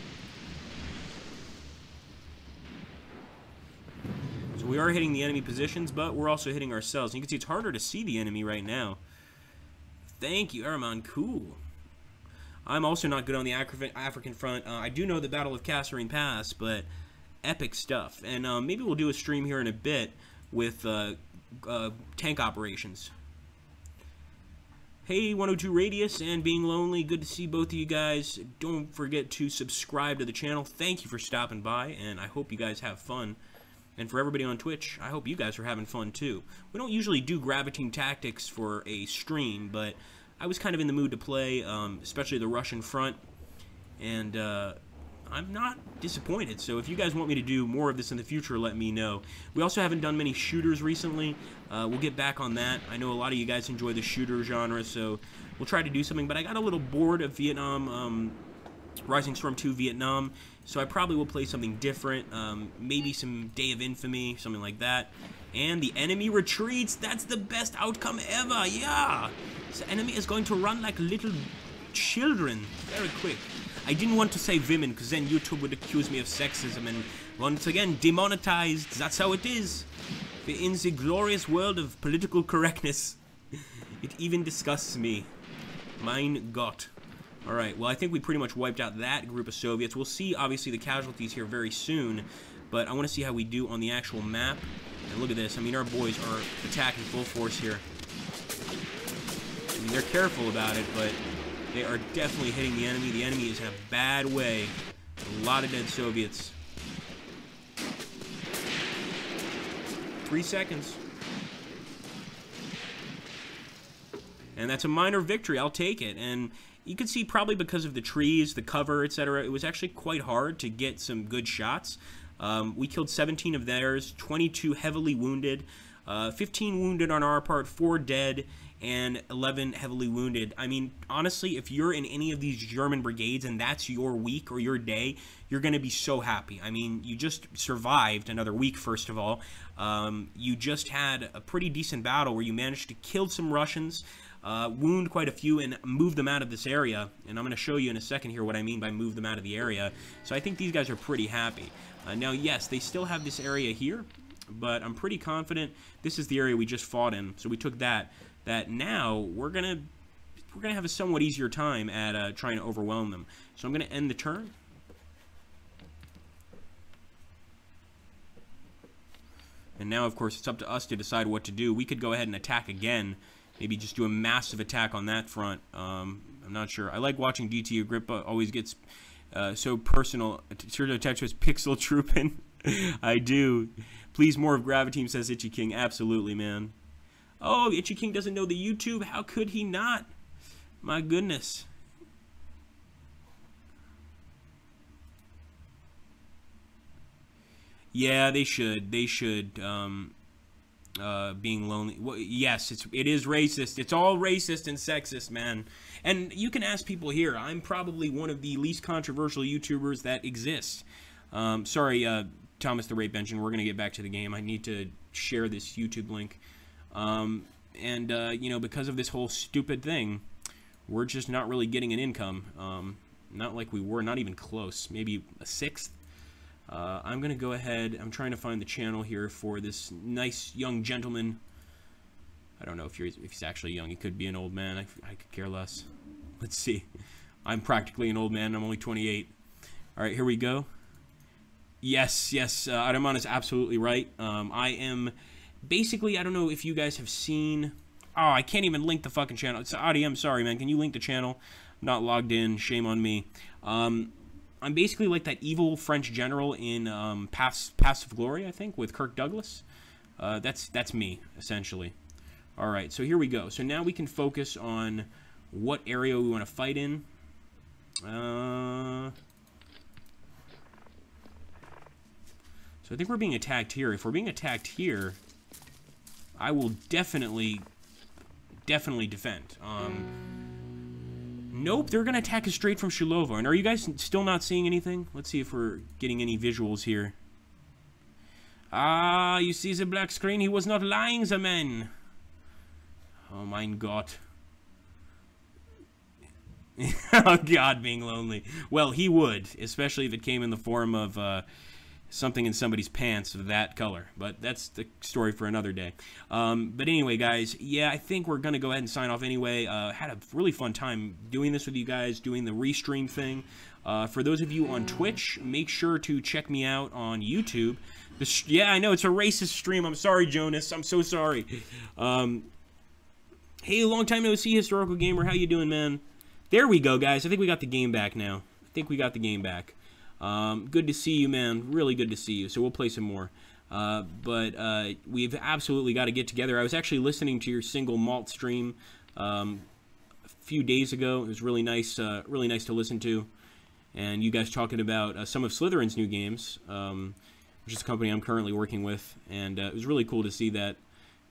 We are hitting the enemy positions, but we're also hitting ourselves. And you can see it's harder to see the enemy right now. Thank you, Araman. Cool. I'm also not good on the African front. I do know the Battle of Kasserine Pass, but epic stuff. And maybe we'll do a stream here in a bit with tank operations. Hey, 102 Radius and Being Lonely, good to see both of you guys. Don't forget to subscribe to the channel. Thank you for stopping by, and I hope you guys have fun. And for everybody on Twitch, I hope you guys are having fun too. We don't usually do Graviteam Tactics for a stream, but I was kind of in the mood to play, especially the Russian front, and I'm not disappointed. So if you guys want me to do more of this in the future, let me know. We also haven't done many shooters recently. We'll get back on that. I know a lot of you guys enjoy the shooter genre, so we'll try to do something. But I got a little bored of Vietnam, Rising Storm 2 Vietnam, so I probably will play something different. Maybe some Day of Infamy, something like that. And the enemy retreats. That's the best outcome ever. Yeah. The enemy is going to run like little children very quick. I didn't want to say women, because then YouTube would accuse me of sexism, and once again, demonetized. That's how it is. In the glorious world of political correctness, it even disgusts me. Mein Gott. Alright, well, I think we pretty much wiped out that group of Soviets. We'll see, obviously, the casualties here very soon, but I want to see how we do on the actual map. And look at this. I mean, our boys are attacking full force here. I mean, they're careful about it, but they are definitely hitting the enemy. The enemy is in a bad way. A lot of dead Soviets. 3 seconds. And that's a minor victory. I'll take it. And you can see probably because of the trees, the cover, etc., it was actually quite hard to get some good shots. We killed 17 of theirs, 22 heavily wounded, 15 wounded on our part, 4 dead, and 11 heavily wounded. I mean, honestly, if you're in any of these German brigades and that's your week or your day, you're going to be so happy. I mean, you just survived another week, first of all. You just had a pretty decent battle where you managed to kill some Russians, wound quite a few, and move them out of this area. And I'm going to show you in a second here what I mean by move them out of the area. So I think these guys are pretty happy. Now, yes, they still have this area here, but I'm pretty confident this is the area we just fought in. So we took that. That now we're gonna have a somewhat easier time at trying to overwhelm them. So I'm gonna end the turn. And now, of course, it's up to us to decide what to do. We could go ahead and attack again. Maybe just do a massive attack on that front. I'm not sure. I like watching DT Agrippa. Always gets so personal. Sergio Tetris pixel trooping. I do. Please, more of Graviteam, says Itchy King. Absolutely, man. Oh, Itchy King doesn't know the YouTube. How could he not? My goodness. Yeah, they should. They should. Being lonely. Well, yes, it is racist. It's all racist and sexist, man. And you can ask people here. I'm probably one of the least controversial YouTubers that exists. Sorry, Thomas the Rape Engine. We're going to get back to the game. I need to share this YouTube link. You know, because of this whole stupid thing, we're just not really getting an income. Not like we were, not even close. Maybe a sixth. I'm going to go ahead. I'm trying to find the channel here for this nice young gentleman. I don't know if he's actually young. He could be an old man. I could care less. Let's see. I'm practically an old man. I'm only 28. All right, here we go. Yes, Araman is absolutely right. I am... Basically, I don't know if you guys have seen... Oh, I can't even link the fucking channel. It's Adi, I'm sorry, man. Can you link the channel? I'm not logged in. Shame on me. I'm basically like that evil French general in Paths of Glory, I think, with Kirk Douglas. That's me, essentially. All right, so here we go. So now we can focus on what area we want to fight in. So I think we're being attacked here. If we're being attacked here... I will definitely defend. Nope, they're going to attack us straight from Shilovo. And are you guys still not seeing anything? Let's see if we're getting any visuals here. Ah, you see the black screen? He was not lying, the man. Oh, mein Gott. Oh, God, being lonely. Well, he would, especially if it came in the form of something in somebody's pants of that color. But that's the story for another day. But anyway, guys, yeah, I think we're going to go ahead and sign off anyway. Had a really fun time doing this with you guys, doing the restream thing. For those of you on Twitch, make sure to check me out on YouTube. Yeah, I know, it's a racist stream. I'm sorry, Jonas. I'm so sorry. Hey, long time no see, Historical Gamer. How you doing, man? There we go, guys. I think we got the game back now. I think we got the game back. Good to see you, man. Really good to see you. So we'll play some more. But we've absolutely got to get together. I was actually listening to your single malt stream a few days ago. It was really nice to listen to. And you guys talking about some of Slytherin's new games, which is a company I'm currently working with. And it was really cool to see that,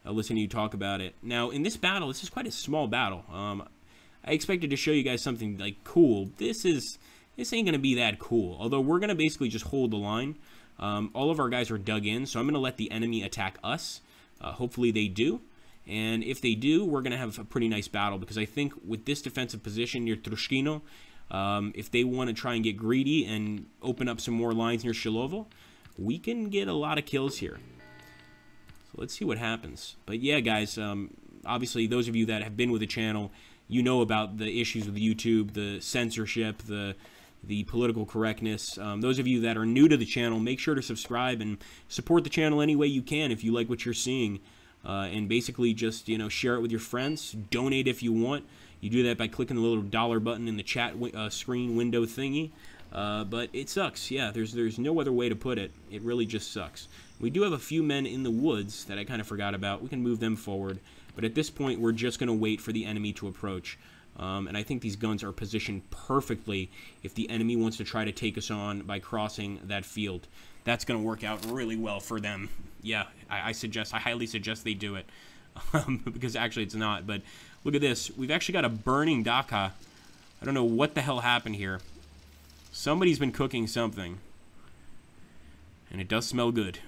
listen to you talk about it. Now, in this battle, this is quite a small battle. I expected to show you guys something, like, cool. This ain't going to be that cool. Although, we're going to basically just hold the line. All of our guys are dug in, so I'm going to let the enemy attack us. Hopefully, they do. And if they do, we're going to have a pretty nice battle. Because I think with this defensive position near Trushkino, if they want to try and get greedy and open up some more lines near Shilovo, we can get a lot of kills here. So let's see what happens. But yeah, guys, obviously those of you that have been with the channel, you know about the issues with YouTube, the censorship, the political correctness. Those of you that are new to the channel, make sure to subscribe and support the channel any way you can if you like what you're seeing. And basically just, share it with your friends. Donate if you want. You do that by clicking the little dollar button in the chat screen window thingy. But it sucks. Yeah, there's no other way to put it. It really just sucks. We do have a few men in the woods that I kind of forgot about. We can move them forward. But at this point, we're just going to wait for the enemy to approach. And I think these guns are positioned perfectly if the enemy wants to try to take us on by crossing that field. That's going to work out really well for them. Yeah, I highly suggest they do it. Because actually it's not. But look at this. We've actually got a burning Dhaka. I don't know what the hell happened here. Somebody's been cooking something. And it does smell good.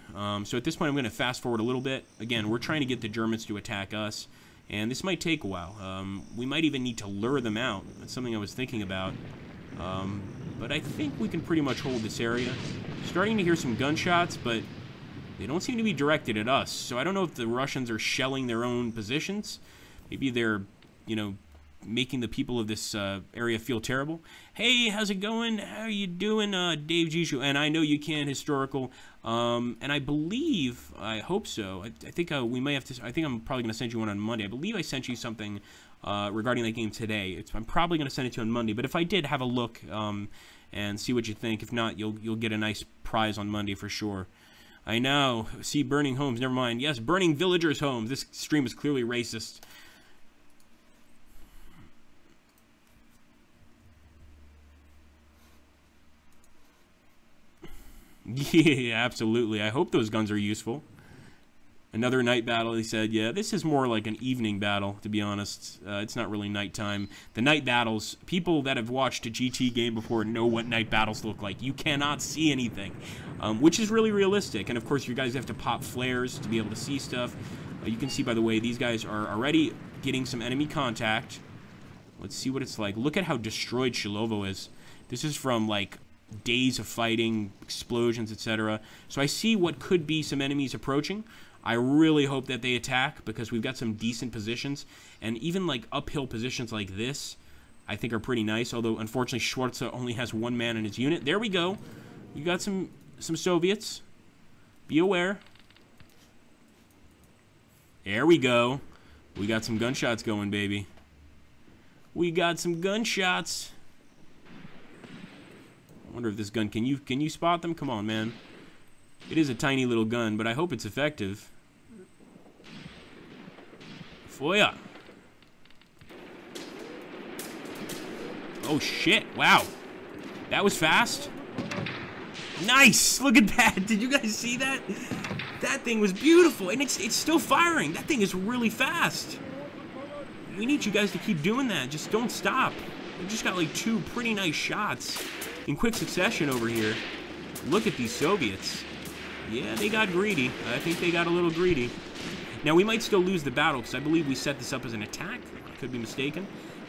So at this point, I'm going to fast forward a little bit. Again, we're trying to get the Germans to attack us. And this might take a while. We might even need to lure them out. That's something I was thinking about. But I think we can pretty much hold this area. Starting to hear some gunshots, but they don't seem to be directed at us. So I don't know if the Russians are shelling their own positions. Maybe they're, making the people of this area feel terrible. Hey, how's it going? How are you doing, Dave Jishu? And I know you can, Historical. And I believe, I hope so. I think we may have to. I think I'm probably going to send you one on Monday. I believe I sent you something regarding that game today. I'm probably going to send it to you on Monday. But if I did, have a look and see what you think. If not, you'll get a nice prize on Monday for sure. I know. See, burning homes. Never mind. Yes, burning villagers' homes. This stream is clearly racist. Yeah, absolutely. I hope those guns are useful. Another night battle, he said. Yeah, this is more like an evening battle, to be honest. It's not really nighttime. The night battles, people that have watched a GT game before know what night battles look like. You cannot see anything, which is really realistic. And, of course, you guys have to pop flares to be able to see stuff. You can see, by the way, these guys are already getting some enemy contact. Let's see what it's like. Look at how destroyed Shilovo is. This is from, like, days of fighting, explosions, etc. So I see what could be some enemies approaching. I really hope that they attack because we've got some decent positions. And even like uphill positions like this, I think are pretty nice. Although, unfortunately, Schwarza only has one man in his unit. There we go. You got some Soviets. Be aware. There we go. We got some gunshots going, baby. We got some gunshots. I wonder if this gun, can you spot them? Come on, man. It is a tiny little gun, but I hope it's effective. Foya. Oh, shit. Wow. That was fast. Nice. Look at that. Did you guys see that? That thing was beautiful, and it's still firing. That thing is really fast. We need you guys to keep doing that. Just don't stop. We just got like 2 pretty nice shots in quick succession over here. Look at these Soviets. Yeah, they got greedy. I think they got a little greedy. Now, we might still lose the battle because I believe we set this up as an attack. I could be mistaken.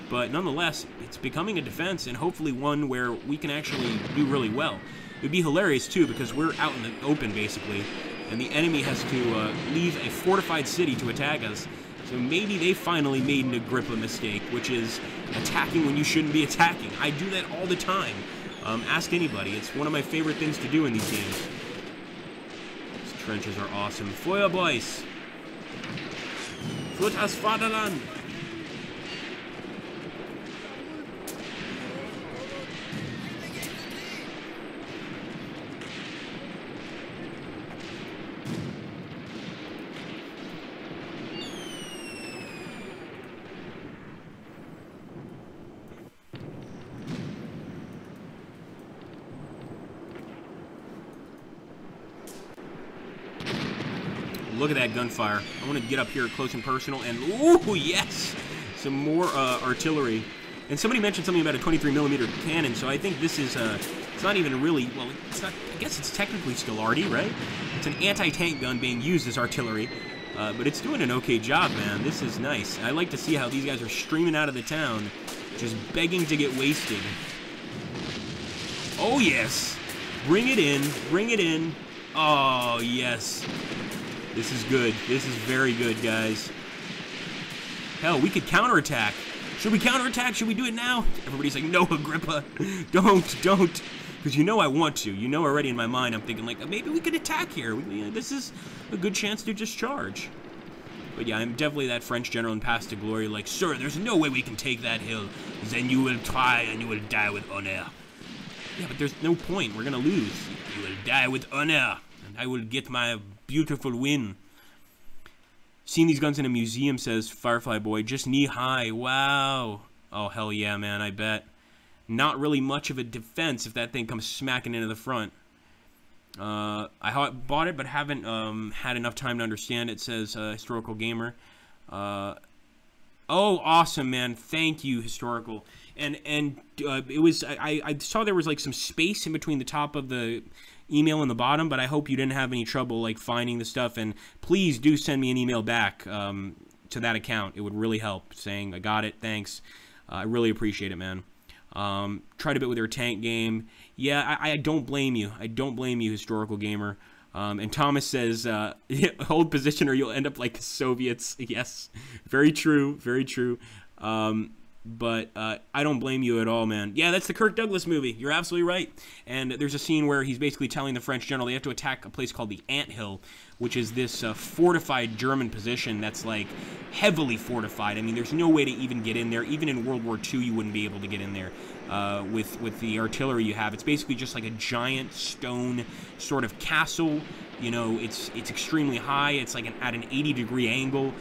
But nonetheless, it's becoming a defense and hopefully one where we can actually do really well. It'd be hilarious, too, because we're out in the open, basically, and the enemy has to leave a fortified city to attack us. So maybe they finally made an Agrippa mistake, which is attacking when you shouldn't be attacking. I do that all the time. Ask anybody. It's one of my favorite things to do in these games. These trenches are awesome. Feuer, boys! Für das Vaterland! Look at that gunfire. I want to get up here close and personal, and ooh, yes! Some more artillery. And somebody mentioned something about a 23mm cannon, so I think this is, it's not even really, well, it's not, I guess it's technically still arty, right? It's an anti-tank gun being used as artillery, but it's doing an okay job, man. This is nice. I like to see how these guys are streaming out of the town, just begging to get wasted. Oh, yes! Bring it in, bring it in. Oh, yes. This is good. This is very good, guys. Hell, we could counterattack. Should we counterattack? Should we do it now? Everybody's like, no, Agrippa. Don't. Because you know I want to. You know already in my mind I'm thinking, like, maybe we could attack here. This is a good chance to just charge. But yeah, I'm definitely that French general in Path to Glory. Like, sir, there's no way we can take that hill. Then you will try and you will die with honor. Yeah, but there's no point. We're going to lose. You will die with honor. And I will get my beautiful win. Seeing these guns in a museum, says Firefly Boy, just knee high. Wow. Oh, hell yeah, man, I bet. Not really much of a defense if that thing comes smacking into the front. I bought it, but haven't had enough time to understand it, says Historical Gamer. Oh, awesome, man. Thank you, Historical. And it was, I saw there was like some space in between the top of the email and the bottom, but I hope you didn't have any trouble like finding the stuff, and please do send me an email back to that account. It would really help, saying I got it, thanks. I really appreciate it, man. Tried a bit with their tank game. Yeah, I don't blame you. I don't blame you, Historical Gamer. And Thomas says, hold position or you'll end up like the Soviets. Yes, very true, very true. But I don't blame you at all, man. Yeah, that's the Kirk Douglas movie. You're absolutely right. And there's a scene where he's basically telling the French general they have to attack a place called the Anthill, which is this fortified German position that's like heavily fortified. I mean, there's no way to even get in there. Even in World War II, you wouldn't be able to get in there with the artillery you have. It's basically just like a giant stone sort of castle. You know, it's extremely high. It's like at an 80-degree angle.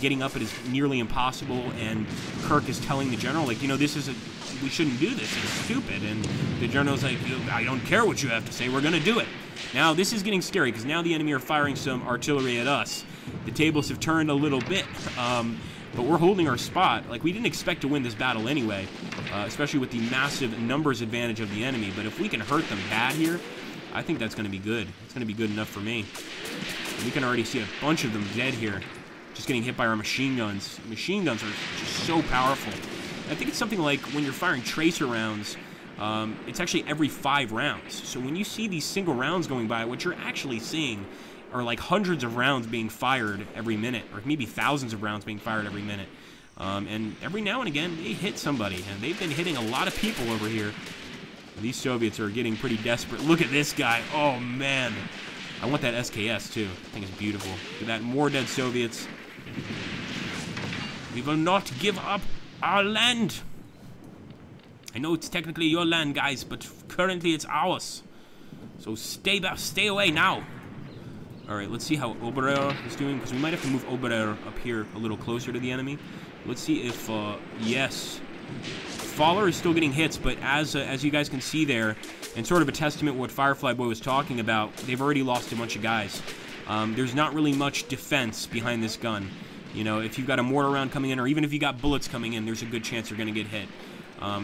Getting up it is nearly impossible, and Kirk is telling the general, like, you know, we shouldn't do this. It's stupid. And the general's like, I don't care what you have to say. We're going to do it. Now, this is getting scary, because now the enemy are firing some artillery at us. The tables have turned a little bit, but we're holding our spot. Like, we didn't expect to win this battle anyway, especially with the massive numbers advantage of the enemy. But if we can hurt them bad here, I think that's going to be good. It's going to be good enough for me. And we can already see a bunch of them dead here, just getting hit by our machine guns. Machine guns are just so powerful. I think it's something like when you're firing tracer rounds, it's actually every 5 rounds. So when you see these single rounds going by, what you're actually seeing are like hundreds of rounds being fired every minute, or maybe thousands of rounds being fired every minute. And every now and again, they hit somebody, and they've been hitting a lot of people over here. These Soviets are getting pretty desperate. Look at this guy. Oh, man. I want that SKS, too. I think it's beautiful. Look at that. More dead Soviets. We will not give up our land. I know it's technically your land, guys, but currently it's ours. So stay away now. All right, let's see how Obererr is doing, because we might have to move Obererr up here a little closer to the enemy. Let's see if, yes. Faller is still getting hits, but as you guys can see there, and sort of a testament to what Firefly Boy was talking about, they've already lost a bunch of guys. There's not really much defense behind this gun. You know, if you've got a mortar round coming in, or even if you got bullets coming in, there's a good chance you're going to get hit.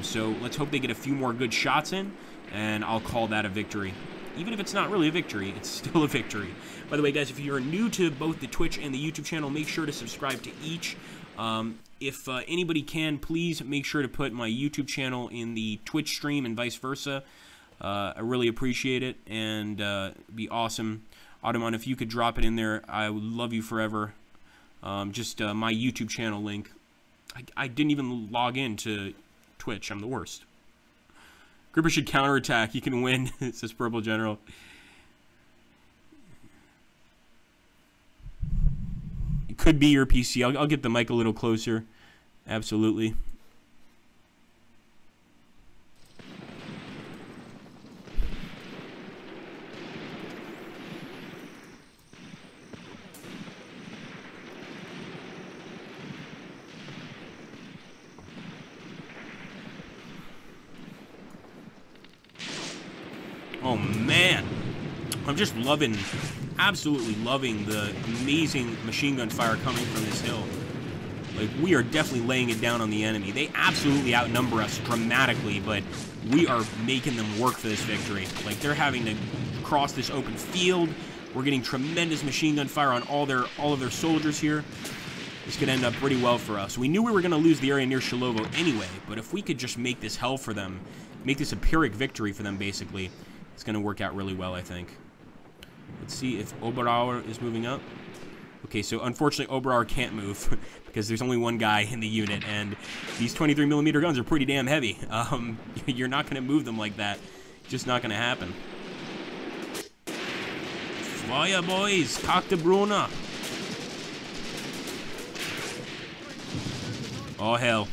So let's hope they get a few more good shots in, and I'll call that a victory. Even if it's not really a victory, it's still a victory. By the way, guys, if you're new to both the Twitch and the YouTube channel, make sure to subscribe to each. If anybody can, please make sure to put my YouTube channel in the Twitch stream and vice versa. I really appreciate it, and it'd be awesome. Automon, if you could drop it in there, I would love you forever. Just my YouTube channel link. I didn't even log in to Twitch. I'm the worst. Gripper should counterattack. You can win, says Purple General. It could be your PC. I'll get the mic a little closer. Absolutely. Oh man, I'm just loving, absolutely loving the amazing machine gun fire coming from this hill. Like, we are definitely laying it down on the enemy. They absolutely outnumber us dramatically, but we are making them work for this victory. Like, they're having to cross this open field. We're getting tremendous machine gun fire on all of their soldiers here. This could end up pretty well for us. We knew we were going to lose the area near Shilovo anyway, but if we could just make this hell for them, make this a Pyrrhic victory for them, basically, it's going to work out really well, I think. Let's see if Oberauer is moving up. Okay, so unfortunately Oberauer can't move because there's only one guy in the unit, and these 23mm guns are pretty damn heavy. You're not going to move them like that. Just not going to happen. Fire, boys! Cock the Bruna! Oh, hell.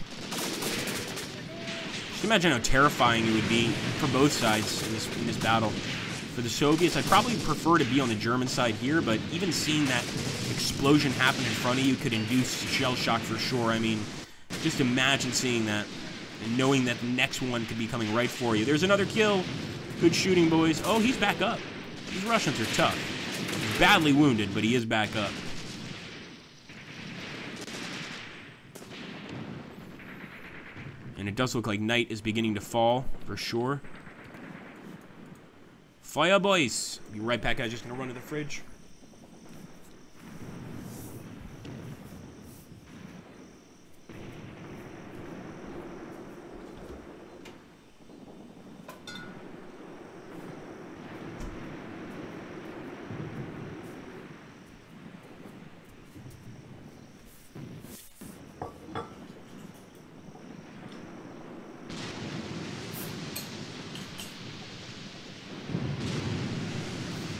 Just imagine how terrifying it would be for both sides in this battle. For the Soviets, I'd probably prefer to be on the German side here, but even seeing that explosion happen in front of you could induce shell shock for sure. I mean, just imagine seeing that and knowing that the next one could be coming right for you. There's another kill. Good shooting, boys. Oh, he's back up. These Russians are tough. He's badly wounded, but he is back up. And it does look like night is beginning to fall, for sure. Fire, boys! Be right back, guys. Just gonna run to the fridge.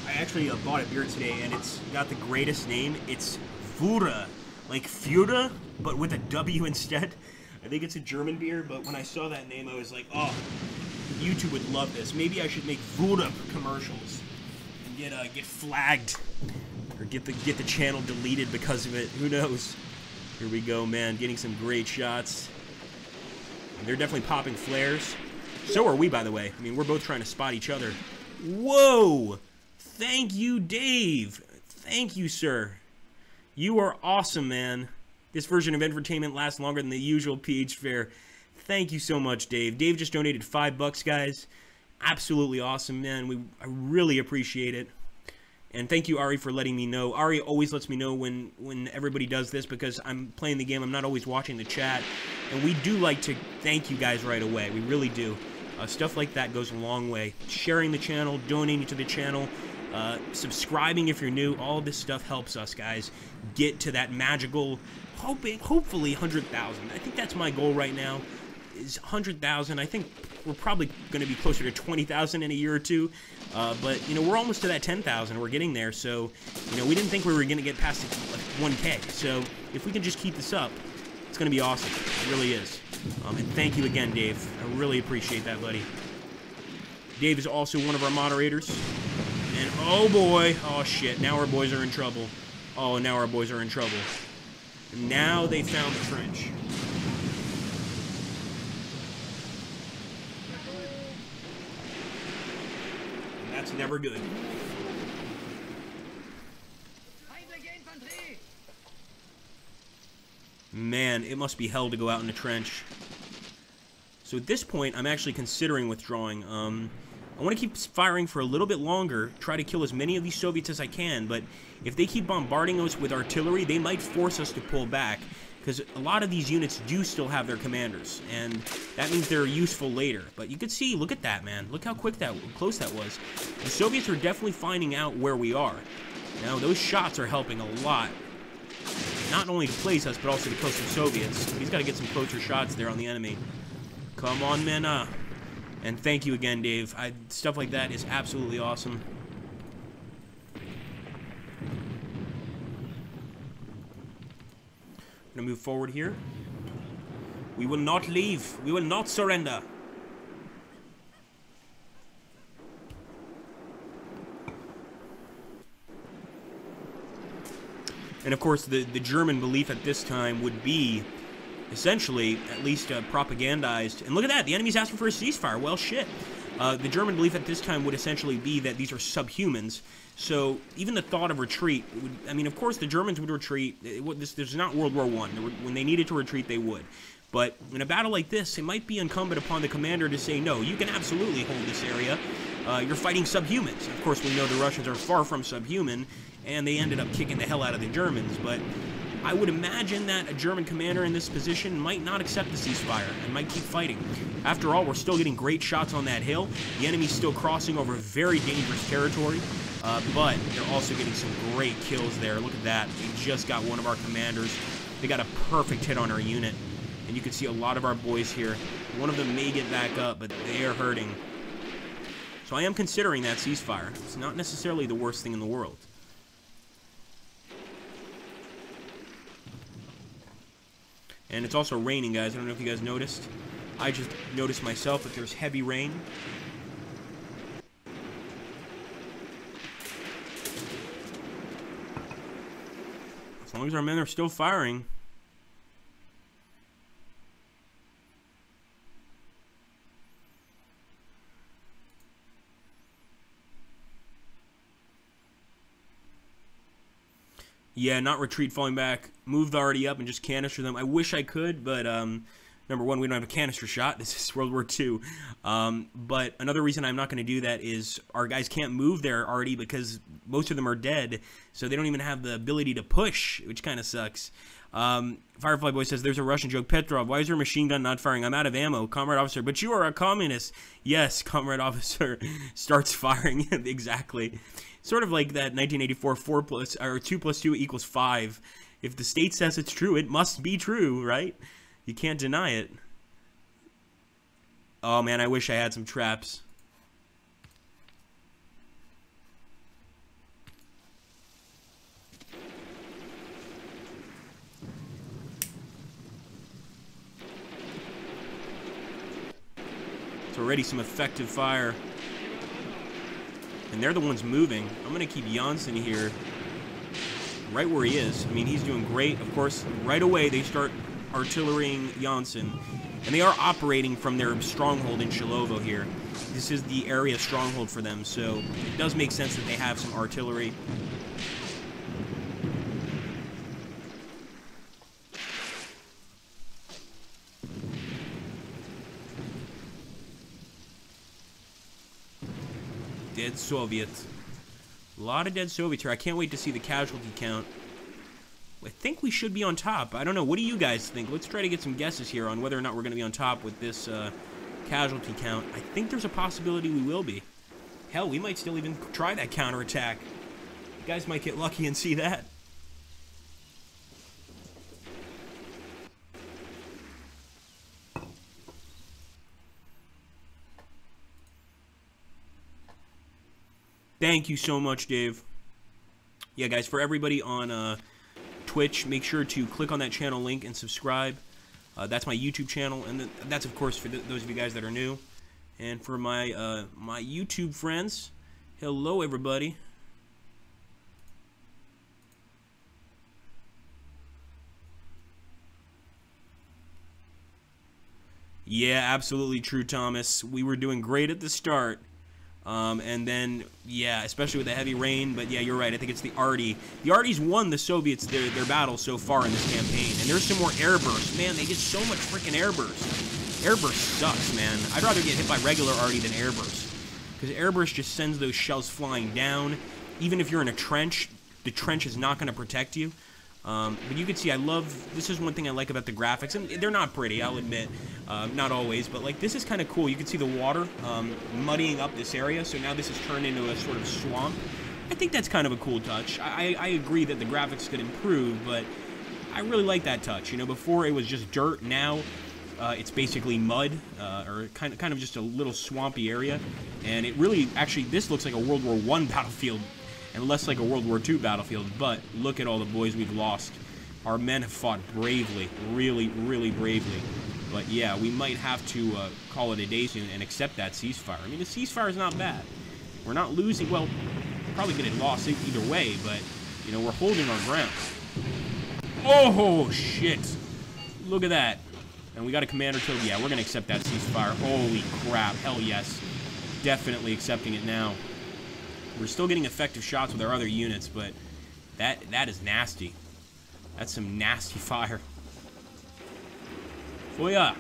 I actually bought a beer today, and it's got the greatest name. It's Führer, like Führer, but with a W instead. I think it's a German beer, but when I saw that name, I was like, oh, YouTube would love this. Maybe I should make Führer commercials and get flagged, or get the channel deleted because of it. Who knows? Here we go, man. Getting some great shots. They're definitely popping flares. So are we, by the way. I mean, we're both trying to spot each other. Whoa! Thank you, Dave. Thank you, sir. You are awesome, man. This version of entertainment lasts longer than the usual PH fare. Thank you so much, Dave. Dave just donated $5, guys. Absolutely awesome, man. I really appreciate it. And thank you, Ari, for letting me know. Ari always lets me know when everybody does this because I'm playing the game. I'm not always watching the chat. And we do like to thank you guys right away. We really do. Stuff like that goes a long way. Sharing the channel, donating to the channel, subscribing if you're new, all this stuff helps us, guys, get to that magical, hopefully 100,000. I think that's my goal right now, is 100,000. I think we're probably going to be closer to 20,000 in a year or two, but, you know, we're almost to that 10,000. We're getting there, so, you know, we didn't think we were going to get past 1K, so if we can just keep this up, it's going to be awesome. It really is. And thank you again, Dave. I really appreciate that, buddy. Dave is also one of our moderators. And oh boy, oh shit, now our boys are in trouble. Oh, now our boys are in trouble. Now they found the trench. And that's never good. Man, it must be hell to go out in the trench. So at this point, I'm actually considering withdrawing. I want to keep firing for a little bit longer, try to kill as many of these Soviets as I can, but if they keep bombarding us with artillery, they might force us to pull back. because a lot of these units do still have their commanders, and that means they're useful later. But you can see, look at that, man. Look how close that was. The Soviets are definitely finding out where we are. Now, those shots are helping a lot. Not only to place us, but also to kill some Soviets. He's got to get some closer shots there on the enemy. Come on, men. And thank you again, Dave. Stuff like that is absolutely awesome. I'm gonna move forward here. We will not leave. We will not surrender. And of course, the German belief at this time would be, essentially, at least propagandized. And look at that, the enemy's asking for a ceasefire. Well, shit. The German belief at this time would essentially be that these are subhumans. So even the thought of retreat, I mean, of course, the Germans would retreat. This is not World War I. When they needed to retreat, they would. But in a battle like this, it might be incumbent upon the commander to say, no, you can absolutely hold this area. You're fighting subhumans. Of course, we know the Russians are far from subhuman, and they ended up kicking the hell out of the Germans. But I would imagine that a German commander in this position might not accept the ceasefire and might keep fighting. After all, we're still getting great shots on that hill. The enemy's still crossing over very dangerous territory, but they're also getting some great kills there. Look at that. They just got one of our commanders. They got a perfect hit on our unit. And you can see a lot of our boys here. One of them may get back up, but they are hurting. So I am considering that ceasefire. It's not necessarily the worst thing in the world. And it's also raining, guys. I don't know if you guys noticed. I just noticed myself that there's heavy rain. As long as our men are still firing. Yeah, not retreat, falling back. Move already up and just canister them. I wish I could, but number one, we don't have a canister shot. This is World War II. But another reason I'm not going to do that is our guys can't move there already because most of them are dead, so they don't even have the ability to push, which kind of sucks. Firefly Boy says, there's a Russian joke. Petrov, why is your machine gun not firing? I'm out of ammo. Comrade Officer, but you are a communist. Yes, Comrade Officer starts firing. Exactly. Sort of like that 1984 2 + 2 = 5. If the state says it's true, it must be true, right? You can't deny it. Oh man, I wish I had some traps. It's already some effective fire. And they're the ones moving. I'm going to keep Janssen here right where he is. I mean, he's doing great. Of course, right away they start artillerying Janssen. And they are operating from their stronghold in Shilovo here. This is the area stronghold for them, so it does make sense that they have some artillery. Dead Soviets. A lot of dead Soviets here. I can't wait to see the casualty count. I think we should be on top. I don't know. What do you guys think? Let's try to get some guesses here on whether or not we're going to be on top with this casualty count. I think there's a possibility we will be. Hell, we might still even try that counterattack. You guys might get lucky and see that. Thank you so much, Dave. Yeah, guys, for everybody on Twitch, make sure to click on that channel link and subscribe. That's my YouTube channel, and that's, of course, for those of you guys that are new. And for my my YouTube friends, hello, everybody. Yeah, absolutely true, Thomas. We were doing great at the start. And then, yeah, especially with the heavy rain, but yeah, you're right, I think it's the Arty. The Arty's won the Soviets their battle so far in this campaign, and there's some more airbursts. Man, they get so much freaking airburst. Airburst sucks, man. I'd rather get hit by regular Arty than airburst, because airburst just sends those shells flying down. Even if you're in a trench, the trench is not going to protect you. But you can see, this is one thing I like about the graphics, and they're not pretty, I'll admit, not always, but like this is kind of cool. You can see the water muddying up this area, so now this has turned into a sort of swamp. I think that's kind of a cool touch. I agree that the graphics could improve, but I really like that touch. You know, before it was just dirt, now it's basically mud, or kind of just a little swampy area, and it really, actually, this looks like a World War I battlefield, and less like a World War II battlefield, but look at all the boys we've lost. Our men have fought bravely, really, really bravely, but yeah, we might have to call it a day soon and accept that ceasefire. I mean, the ceasefire is not bad. We're not losing, well, probably going to lose either way, but, you know, we're holding our ground. Oh, shit. Look at that. And we got a commander killed. Yeah, we're going to accept that ceasefire. Holy crap. Hell yes. Definitely accepting it now. We're still getting effective shots with our other units, but that is nasty. That's some nasty fire. Oh, yeah.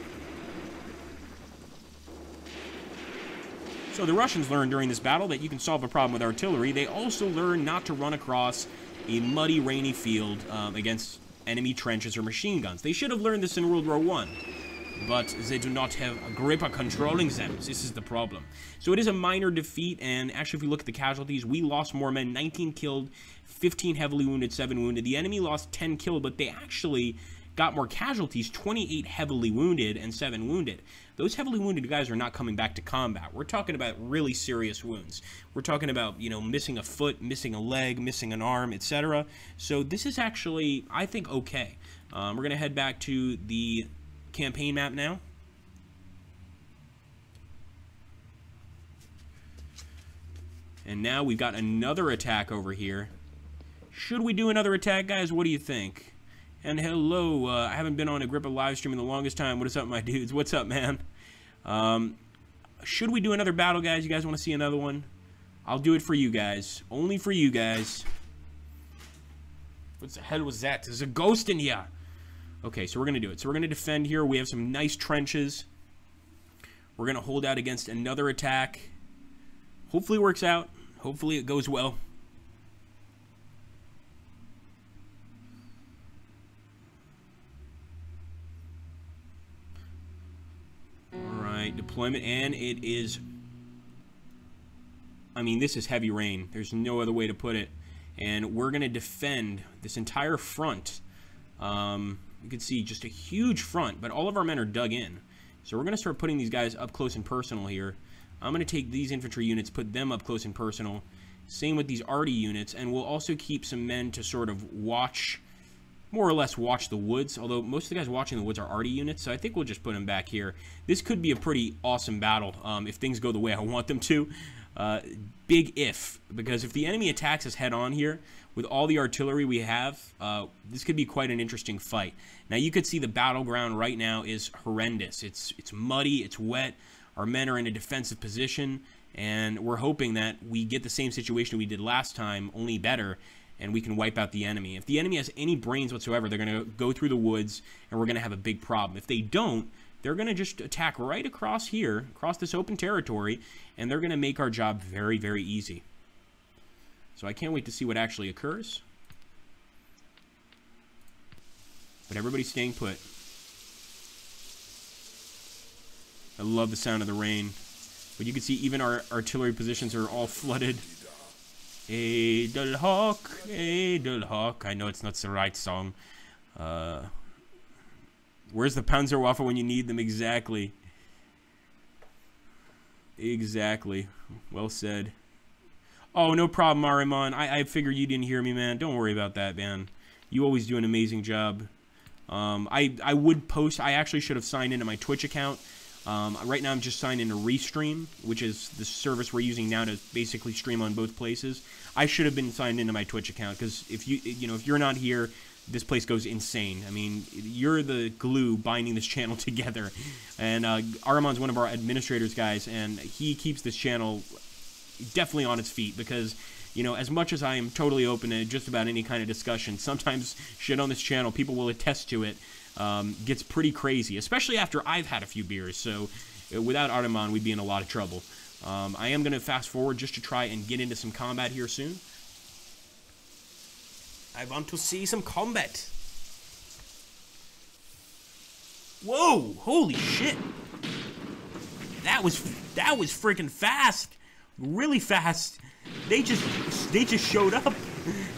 So the Russians learned during this battle that you can solve a problem with artillery. They also learned not to run across a muddy, rainy field against enemy trenches or machine guns. They should have learned this in World War I, but they do not have a grip on controlling them. This is the problem. So it is a minor defeat, and actually if we look at the casualties, we lost more men, 19 killed, 15 heavily wounded, 7 wounded. The enemy lost 10 killed, but they actually got more casualties, 28 heavily wounded and 7 wounded. Those heavily wounded guys are not coming back to combat. We're talking about really serious wounds. We're talking about, you know, missing a foot, missing a leg, missing an arm, etc. So this is actually, I think, okay. We're going to head back to the campaign map now. And now we've got another attack over here. Should we do another attack, guys? What do you think? And hello, I haven't been on Agrippa live stream in the longest time. What is up, my dudes? What's up, man? Should we do another battle, guys? You guys want to see another one? I'll do it for you guys. Only for you guys. What the hell was that? There's a ghost in here. Okay, so we're going to do it. So we're going to defend here. We have some nice trenches. We're going to hold out against another attack. Hopefully it works out. Hopefully it goes well. Deployment, and it is, I mean, this is heavy rain. There's no other way to put it. And we're going to defend this entire front. You can see just a huge front, but all of our men are dug in. So we're going to start putting these guys up close and personal here. I'm going to take these infantry units, put them up close and personal. Same with these arty units, and we'll also keep some men to sort of watch, more or less watch the woods, although most of the guys watching the woods are arty units, so I think we'll just put them back here. This could be a pretty awesome battle if things go the way I want them to. Big if, because if the enemy attacks us head-on here, with all the artillery we have, this could be quite an interesting fight. Now, you could see the battleground right now is horrendous. It's muddy, it's wet, our men are in a defensive position, and we're hoping that we get the same situation we did last time, only better, and we can wipe out the enemy. If the enemy has any brains whatsoever, they're going to go through the woods, and we're going to have a big problem. If they don't, they're going to just attack right across here, across this open territory, and they're going to make our job very, very easy. So I can't wait to see what actually occurs. But everybody's staying put. I love the sound of the rain. But you can see even our artillery positions are all flooded. Edelhawk, Edelhawk. I know it's not the right song. Where's the Panzerwaffe when you need them? Exactly. Exactly. Well said. Oh, no problem, Arimon. I figured you didn't hear me, man. Don't worry about that, man. You always do an amazing job. I would post. I actually should have signed into my Twitch account. Right now I'm just signed into Restream, which is the service we're using now to basically stream on both places. I should have been signed into my Twitch account, because if if you're not here, this place goes insane. I mean, you're the glue binding this channel together. And Aramon's one of our administrators, guys, and he keeps this channel definitely on its feet, because, you know, as much as I am totally open to just about any kind of discussion, sometimes shit on this channel, people will attest to it, gets pretty crazy, especially after I've had a few beers. So without Arteman, we'd be in a lot of trouble. I am going to fast forward just to try and get into some combat here soon. I want to see some combat. Whoa! Holy shit! That was freaking fast. Really fast. They just showed up.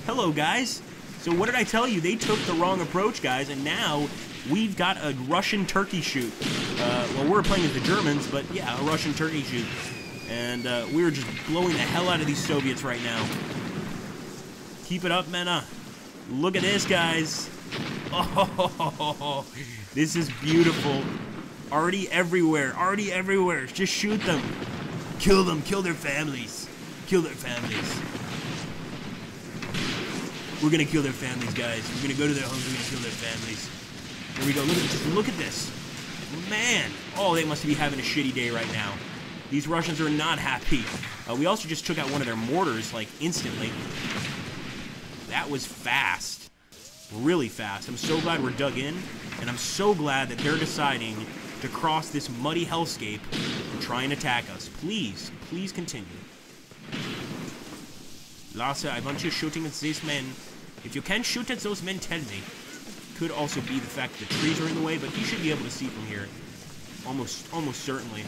Hello, guys. So what did I tell you? They took the wrong approach, guys, and now we've got a Russian turkey shoot. Well, we're playing as the Germans, but yeah, a Russian turkey shoot. And we're just blowing the hell out of these Soviets right now. Keep it up, Mena. Look at this, guys. Oh, this is beautiful. Already everywhere. Already everywhere. Just shoot them. Kill them. Kill their families. Kill their families. We're gonna kill their families, guys. We're gonna go to their homes. We're gonna kill their families. Here we go. Look at this. Man. Oh, they must be having a shitty day right now. These Russians are not happy. We also just took out one of their mortars, like, instantly. That was fast. Really fast. I'm so glad we're dug in, and I'm so glad that they're deciding to cross this muddy hellscape and try and attack us. Please, please continue. Lasse, I want you shooting at these men. If you can shoot at those men, tell me. Could also be the fact that the trees are in the way, but you should be able to see from here. Almost certainly.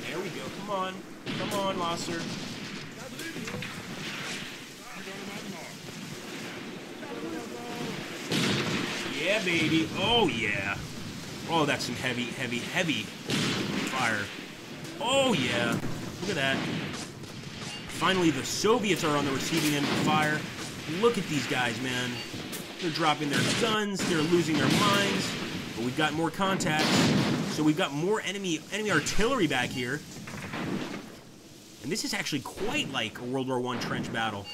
There we go. Come on. Come on, Lasser. Yeah, baby. Oh, yeah. Oh, that's some heavy fire. Oh, yeah. Look at that. Finally, the Soviets are on the receiving end of the fire. Look at these guys, man. They're dropping their guns. They're losing their minds. But we've got more contacts. So we've got more enemy artillery back here. And this is actually quite like a World War I trench battle.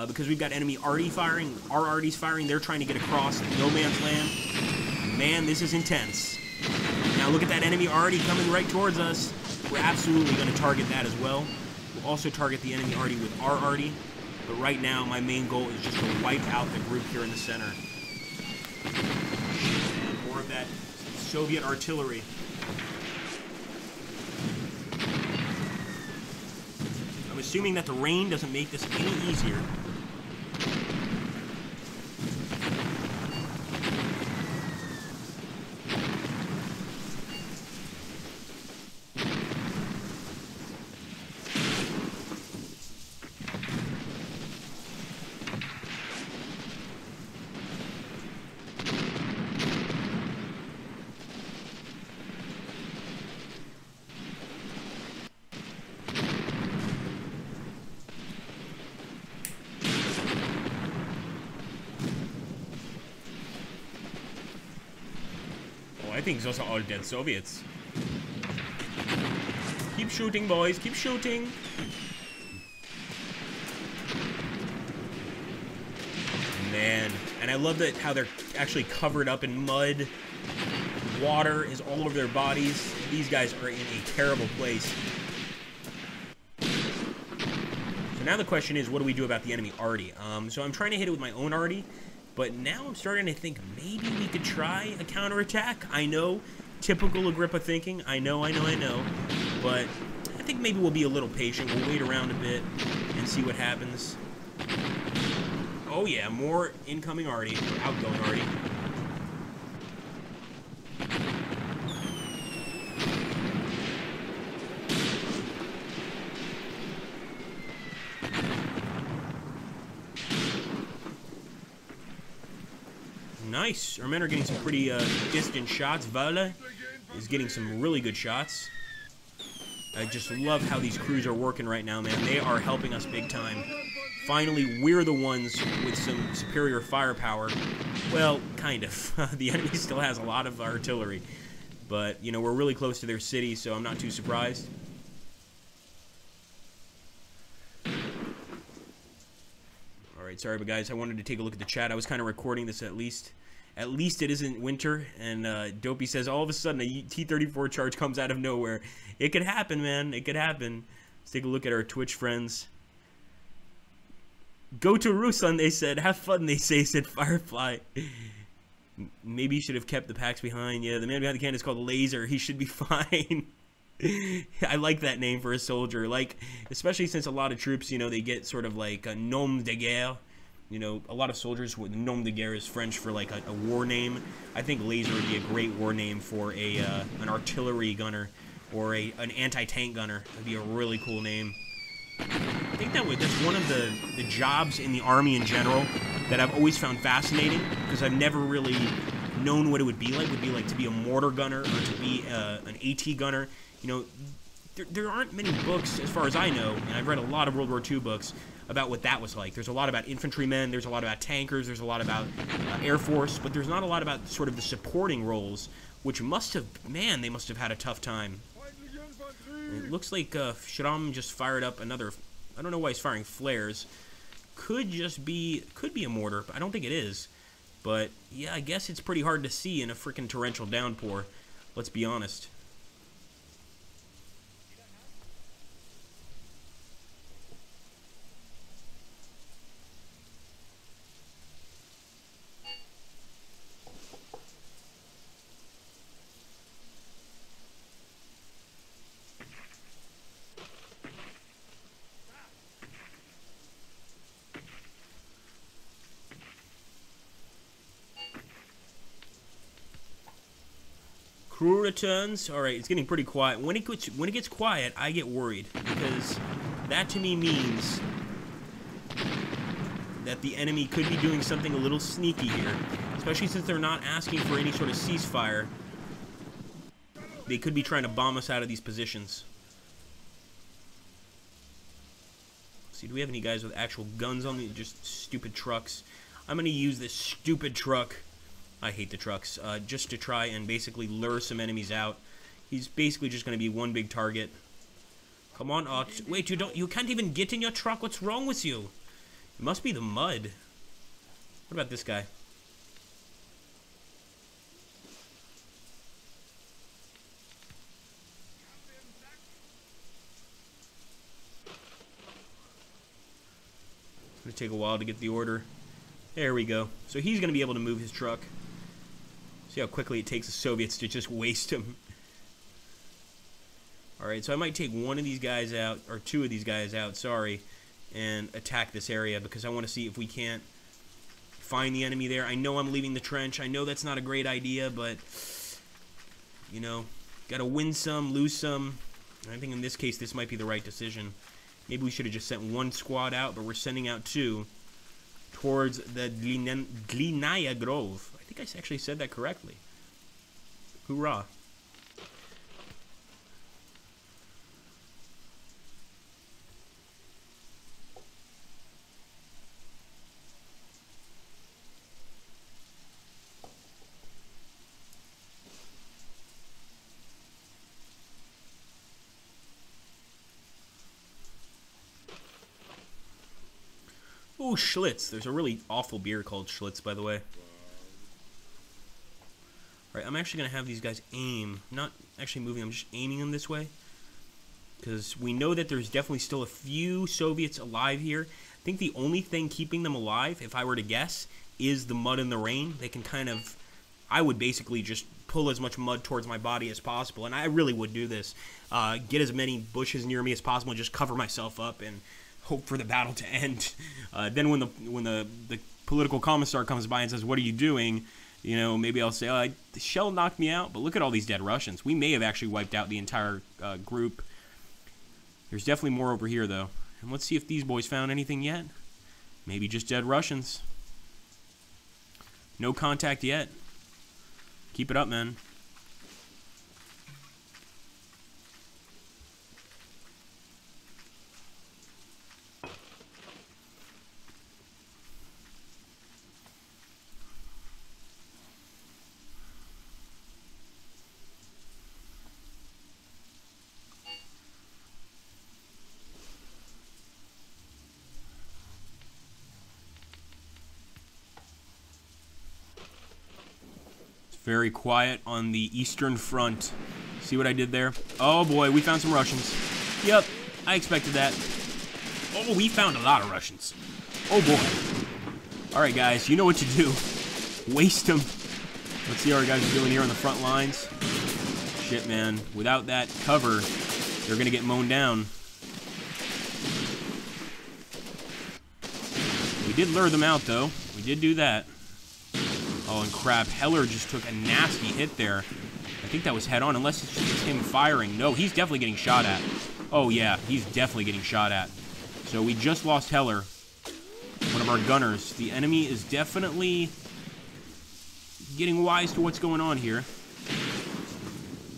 Because we've got enemy arty firing. Our arty's firing. They're trying to get across no man's land. Man, this is intense. Now look at that enemy arty coming right towards us. We're absolutely going to target that as well. We'll also target the enemy arty with our arty. But right now, my main goal is just to wipe out the group here in the center. And more of that Soviet artillery. I'm assuming that the rain doesn't make this any easier. I think those are all dead Soviets. Keep shooting, boys. Keep shooting. Man. And I love that how they're actually covered up in mud. Water is all over their bodies. These guys are in a terrible place. So now the question is, what do we do about the enemy arty? So I'm trying to hit it with my own arty. But now I'm starting to think maybe we could try a counterattack. I know, typical Agrippa thinking. I know. But I think maybe we'll be a little patient. We'll wait around a bit and see what happens. Oh yeah, more incoming arty, or outgoing arty. Nice. Our men are getting some pretty distant shots. Vale is getting some really good shots. I just love how these crews are working right now, man. They are helping us big time. Finally, we're the ones with some superior firepower. Well, kind of. The enemy still has a lot of artillery. But, you know, we're really close to their city, so I'm not too surprised. Alright, sorry, but guys, I wanted to take a look at the chat. I was kind of recording this at least. At least it isn't winter, and Dopey says all of a sudden a T-34 charge comes out of nowhere. It could happen, man. It could happen. Let's take a look at our Twitch friends. Go to Ruslan, they said. Have fun, they say, said Firefly. Maybe you should have kept the packs behind. Yeah, the man behind the cannon is called Laser. He should be fine. I like that name for a soldier. Like, especially since a lot of troops, you know, they get sort of like a nom de guerre. You know, a lot of soldiers would nom de guerre is French for like a war name. I think laser would be a great war name for an artillery gunner or an anti-tank gunner. That'd be a really cool name. I think that's one of the jobs in the Army in general that I've always found fascinating, because I've never really known what it would be like. Would be like to be a mortar gunner or to be an AT gunner. You know, there aren't many books, as far as I know, and I've read a lot of World War II books, about what that was like. There's a lot about infantrymen, there's a lot about tankers, there's a lot about Air Force, but there's not a lot about sort of the supporting roles, which must have, man, they must have had a tough time. And it looks like Shram just fired up another, I don't know why he's firing flares. Could be a mortar, but I don't think it is. But yeah, I guess it's pretty hard to see in a freaking torrential downpour. Let's be honest. Crew returns. All right, it's getting pretty quiet. When it gets quiet, I get worried, because that to me means that the enemy could be doing something a little sneaky here, especially since they're not asking for any sort of ceasefire. They could be trying to bomb us out of these positions. Let's see, do we have any guys with actual guns on me? Just stupid trucks. I'm gonna use this stupid truck. I hate the trucks, just to try and basically lure some enemies out. He's basically just going to be one big target. Come on, wait, you can't even get in your truck. What's wrong with you? It must be the mud. What about this guy? It's going to take a while to get the order. There we go. So he's going to be able to move his truck. See how quickly it takes the Soviets to just waste him. Alright, so I might take one of these guys out, or two of these guys out, sorry, and attack this area, because I want to see if we can't find the enemy there. I know I'm leaving the trench. I know that's not a great idea, but, you know, gotta win some, lose some. I think in this case, this might be the right decision. Maybe we should have just sent one squad out, but we're sending out two towards the Glinaya Grove. I think I actually said that correctly. Hoorah. Oh, Schlitz. There's a really awful beer called Schlitz, by the way. Alright, I'm actually going to have these guys aim. Not actually moving, I'm just aiming them this way. Because we know that there's definitely still a few Soviets alive here. I think the only thing keeping them alive, if I were to guess, is the mud and the rain. They can kind of... I would basically just pull as much mud towards my body as possible. And I really would do this. Get as many bushes near me as possible and just cover myself up and hope for the battle to end. Then when the political commissar comes by and says, "What are you doing?" You know, maybe I'll say, "Oh, the shell knocked me out, but look at all these dead Russians." We may have actually wiped out the entire group. There's definitely more over here, though. And let's see if these boys found anything yet. Maybe just dead Russians. No contact yet. Keep it up, man. Very quiet on the Eastern Front. See what I did there? Oh boy, we found some Russians. Yep, I expected that. Oh, we found a lot of Russians. Oh boy. Alright guys, you know what to do. Waste them. Let's see how our guys are doing here on the front lines. Shit, man. Without that cover, they're gonna get mown down. We did lure them out, though. We did do that. Oh, and crap. Heller just took a nasty hit there. I think that was head-on, unless it's just him firing. No, he's definitely getting shot at. Oh, yeah, he's definitely getting shot at. So we just lost Heller, one of our gunners. The enemy is definitely getting wise to what's going on here.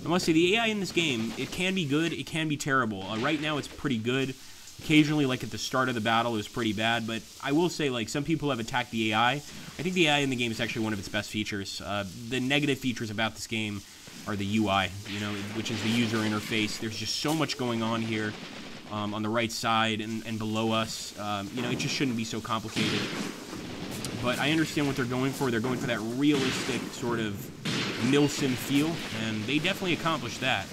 I must say, the AI in this game, it can be good, it can be terrible. Right now, it's pretty good. Occasionally, like at the start of the battle, it was pretty bad. But I will say, like, some people have attacked the AI. I think the AI in the game is actually one of its best features. The negative features about this game are the UI, you know, which is the user interface. There's just so much going on here on the right side and below us. You know, it just shouldn't be so complicated. But I understand what they're going for. They're going for that realistic sort of Nilsson feel, and they definitely accomplished that.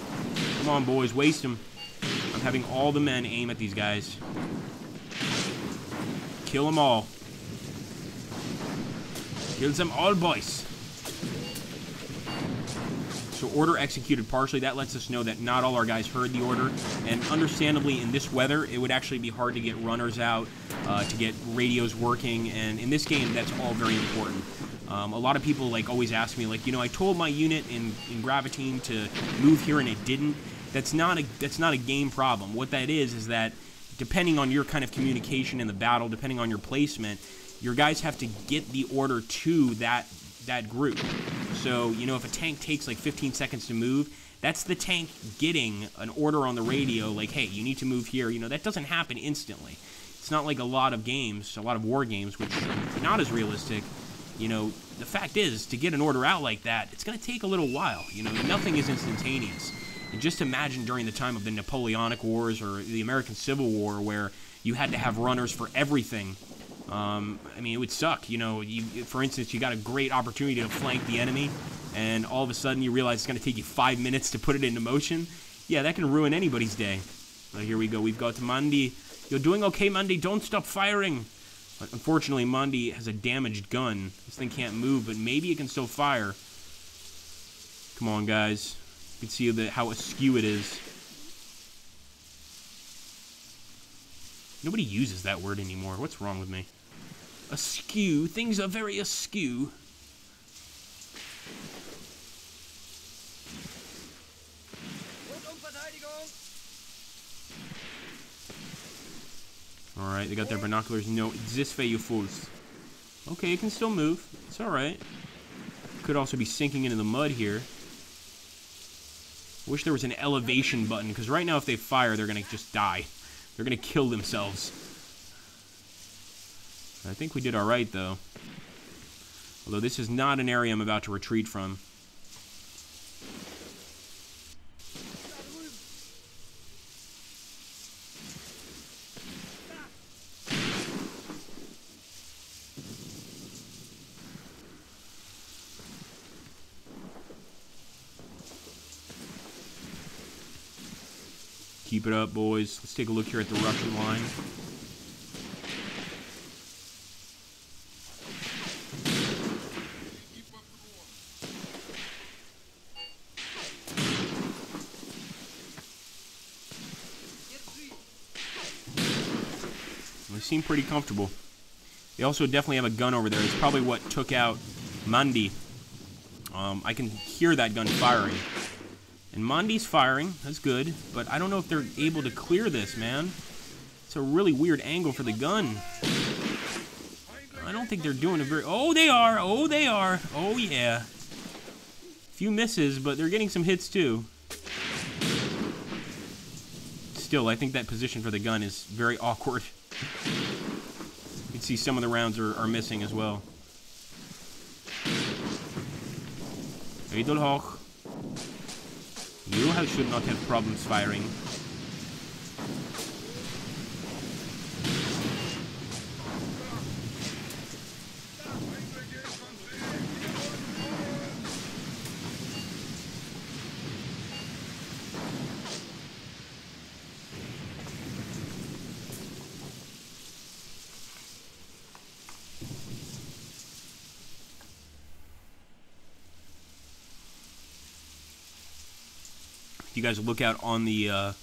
Come on, boys, waste them. I'm having all the men aim at these guys. Kill them all. Kill them all, boys. So order executed partially. That lets us know that not all our guys heard the order. And understandably, in this weather, it would actually be hard to get runners out, to get radios working. And in this game, that's all very important. A lot of people like always ask me, like, you know, I told my unit in Graviteam to move here and it didn't. That's not a game problem. What that is that depending on your kind of communication in the battle, depending on your placement, your guys have to get the order to that group. So, you know, if a tank takes like 15 seconds to move, that's the tank getting an order on the radio, like, hey, you need to move here. You know, that doesn't happen instantly. It's not like a lot of games, a lot of war games, which are not as realistic. You know, the fact is, to get an order out like that, it's going to take a little while. You know, nothing is instantaneous. And just imagine during the time of the Napoleonic Wars or the American Civil War where you had to have runners for everything. I mean, it would suck. You know, for instance, you got a great opportunity to flank the enemy, and all of a sudden you realize it's going to take you 5 minutes to put it into motion. Yeah, that can ruin anybody's day. So here we go. We've got Mandi. You're doing okay, Mandi. Don't stop firing. But unfortunately, Mandi has a damaged gun. This thing can't move, but maybe it can still fire. Come on, guys. You can see how askew it is. Nobody uses that word anymore. What's wrong with me? Askew. Things are very askew. Alright, they got their binoculars. No, this way, you fools. Okay, it can still move. It's alright. Could also be sinking into the mud here. Wish there was an elevation button, because right now if they fire, they're going to just die. They're going to kill themselves. I think we did alright, though. Although this is not an area I'm about to retreat from. Keep it up, boys. Let's take a look here at the Russian line. They seem pretty comfortable. They also definitely have a gun over there. It's probably what took out Mandi. I can hear that gun firing. And Mandi's firing, that's good, but I don't know if they're able to clear this, man. It's a really weird angle for the gun. I don't think they're doing a very... Oh, they are! Oh, they are! Oh, yeah. Few misses, but they're getting some hits, too. Still, I think that position for the gun is very awkward. You can see some of the rounds are missing as well. Edelhoch. You should not have problems firing. If you guys look out on the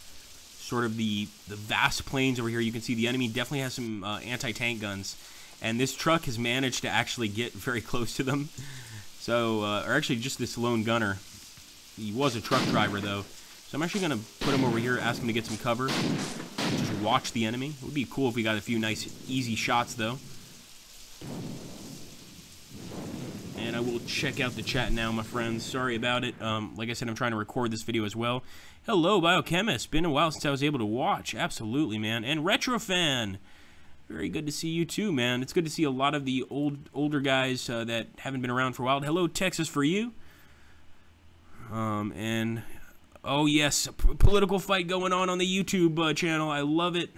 sort of the vast plains over here, you can see the enemy definitely has some anti-tank guns. and this truck has managed to actually get very close to them. So, or actually just this lone gunner. He was a truck driver, though. So I'm actually going to put him over here, ask him to get some cover. Just watch the enemy. It would be cool if we got a few nice, easy shots, though. And I will check out the chat now, my friends. Sorry about it. Like I said, I'm trying to record this video as well. Hello, Biochemist. Been a while since I was able to watch. Absolutely, man. And Retrofan. Very good to see you, too, man. It's good to see a lot of the older guys that haven't been around for a while. Hello, Texas, for you. And... oh, yes, a political fight going on the YouTube channel. I love it.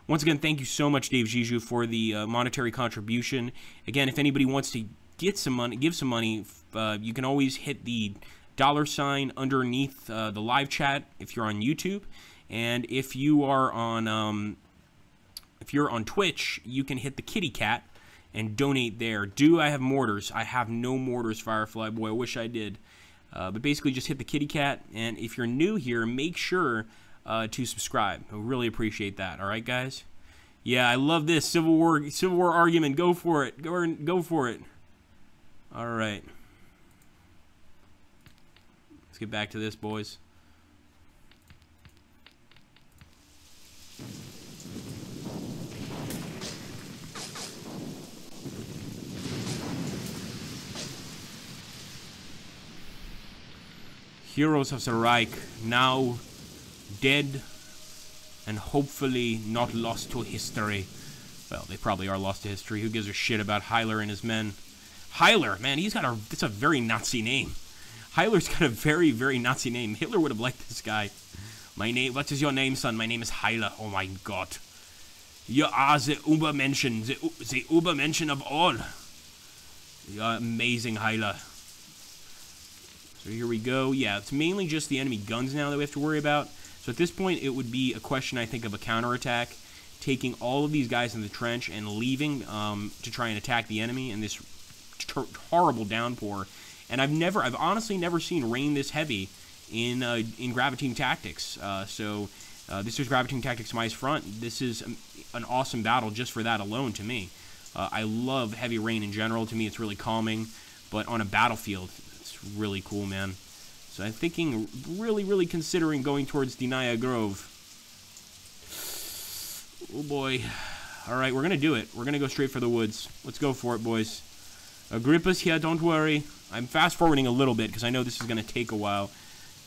Once again, thank you so much, Dave Zizou, for the monetary contribution. Again, if anybody wants to get some money, give some money, you can always hit the $ underneath the live chat if you're on YouTube. And if you are on Twitch, you can hit the kitty cat and donate there. Do I have mortars? I have no mortars, Firefly Boy. I wish I did. But basically, just hit the kitty cat, and if you're new here, make sure to subscribe. I really appreciate that. All right, guys. Yeah, I love this Civil War argument. Go for it. Go for it. All right. Let's get back to this, boys. Heroes of the Reich, now dead and hopefully not lost to history. Well, they probably are lost to history. Who gives a shit about Heiler and his men? Heiler, man, it's a very Nazi name. Heiler's got a very, very Nazi name. Hitler would have liked this guy. What is your name, son? My name is Heiler. Oh my God. You are the Ubermenschen, the Ubermenschen of all. You are amazing, Heiler. So here we go. Yeah, it's mainly just the enemy guns now that we have to worry about. So at this point, it would be a question, I think, of a counterattack, taking all of these guys in the trench and leaving to try and attack the enemy in this horrible downpour. And I've honestly never seen rain this heavy in Graviteam Tactics. So this is Graviteam Tactics Mice Front. This is an awesome battle just for that alone to me. I love heavy rain in general. To me, it's really calming. But on a battlefield, really cool, man. So I'm thinking, really considering going towards Denia Grove. Oh boy. Alright, we're gonna do it. We're gonna go straight for the woods. Let's go for it, boys. Agrippa's here, don't worry. I'm fast forwarding a little bit because I know this is gonna take a while.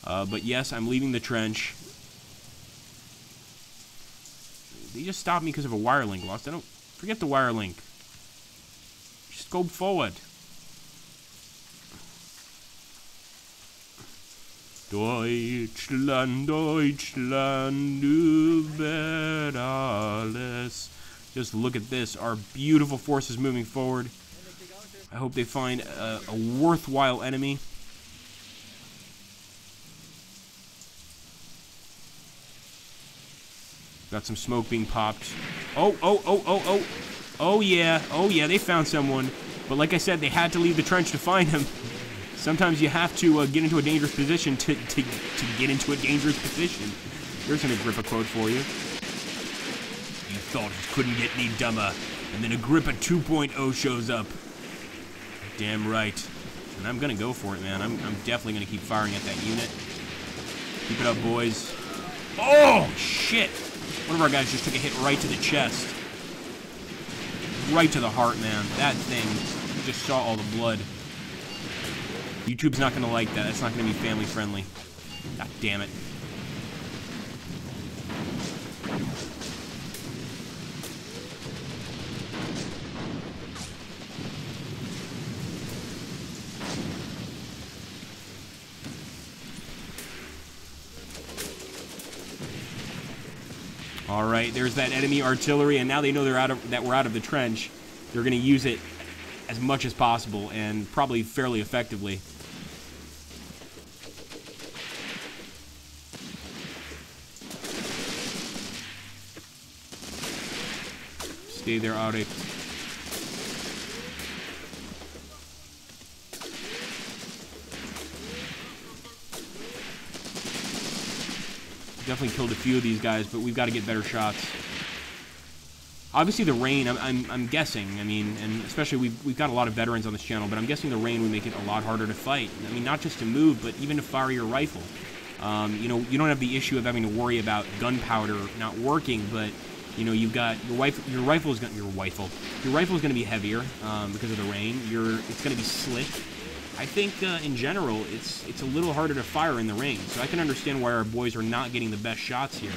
But yes, I'm leaving the trench. They just stopped me because of a wire link lost. Forget the wire link. Just go forward. Deutschland, Deutschland, über alles. Just look at this. Our beautiful forces moving forward. I hope they find a worthwhile enemy. Got some smoke being popped. Oh, yeah, they found someone. But like I said, they had to leave the trench to find him. Sometimes you have to get into a dangerous position to get into a dangerous position. Here's an Agrippa quote for you. You thought it couldn't get any dumber, and then Agrippa 2.0 shows up. Damn right. And I'm gonna go for it, man. I'm definitely gonna keep firing at that unit. Keep it up, boys. Oh, shit! One of our guys just took a hit right to the chest. Right to the heart, man. That thing, you just saw all the blood. YouTube's not going to like that. That's not going to be family friendly. God damn it. All right, there's that enemy artillery, and now they know that we're out of the trench. They're going to use it as much as possible, and probably fairly effectively. Stay there, Ari. Definitely killed a few of these guys, but we've got to get better shots. Obviously, the rain, I'm guessing, I mean, and especially we've got a lot of veterans on this channel, but I'm guessing the rain would make it a lot harder to fight. I mean, not just to move, but even to fire your rifle. You know, you don't have the issue of having to worry about gunpowder not working, but, you know, you've got your rifle is going to be heavier because of the rain. It's going to be slick. I think in general, it's a little harder to fire in the rain, so I can understand why our boys are not getting the best shots here.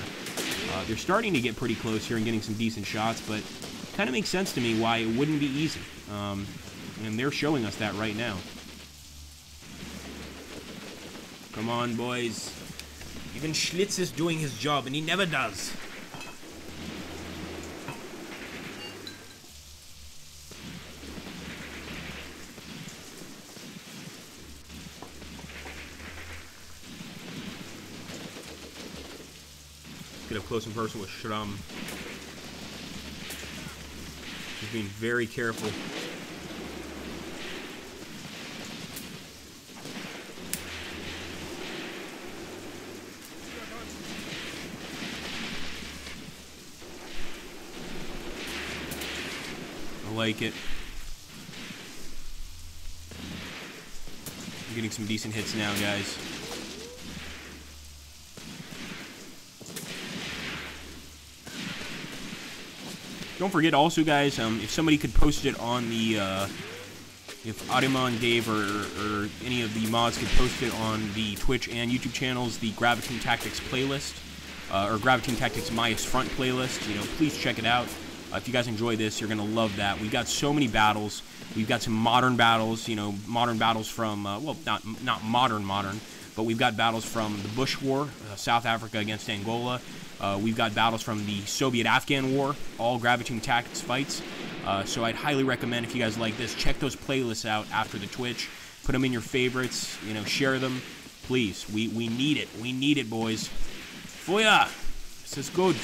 They're starting to get pretty close here and getting some decent shots, but it kind of makes sense to me why it wouldn't be easy. And they're showing us that right now. Come on, boys. Even Schlitz is doing his job, and he never does. Get up close and personal with Schramm. Just being very careful. I like it. I'm getting some decent hits now, guys. Don't forget also, guys, if somebody could post it on the, if Ariman, Dave, or any of the mods could post it on the Twitch and YouTube channels, the Graviteam Tactics playlist, or Graviteam Tactics Mius Front playlist, you know, please check it out. If you guys enjoy this, you're going to love that. We've got so many battles. We've got some modern battles, you know, modern battles from, well, not modern, but we've got battles from the Bush War, South Africa against Angola. We've got battles from the Soviet-Afghan War, all Graviteam Tactics fights. So I'd highly recommend, if you guys like this, check those playlists out after the Twitch. Put them in your favorites, you know, share them. Please, we need it. We need it, boys. Feuer! This is good.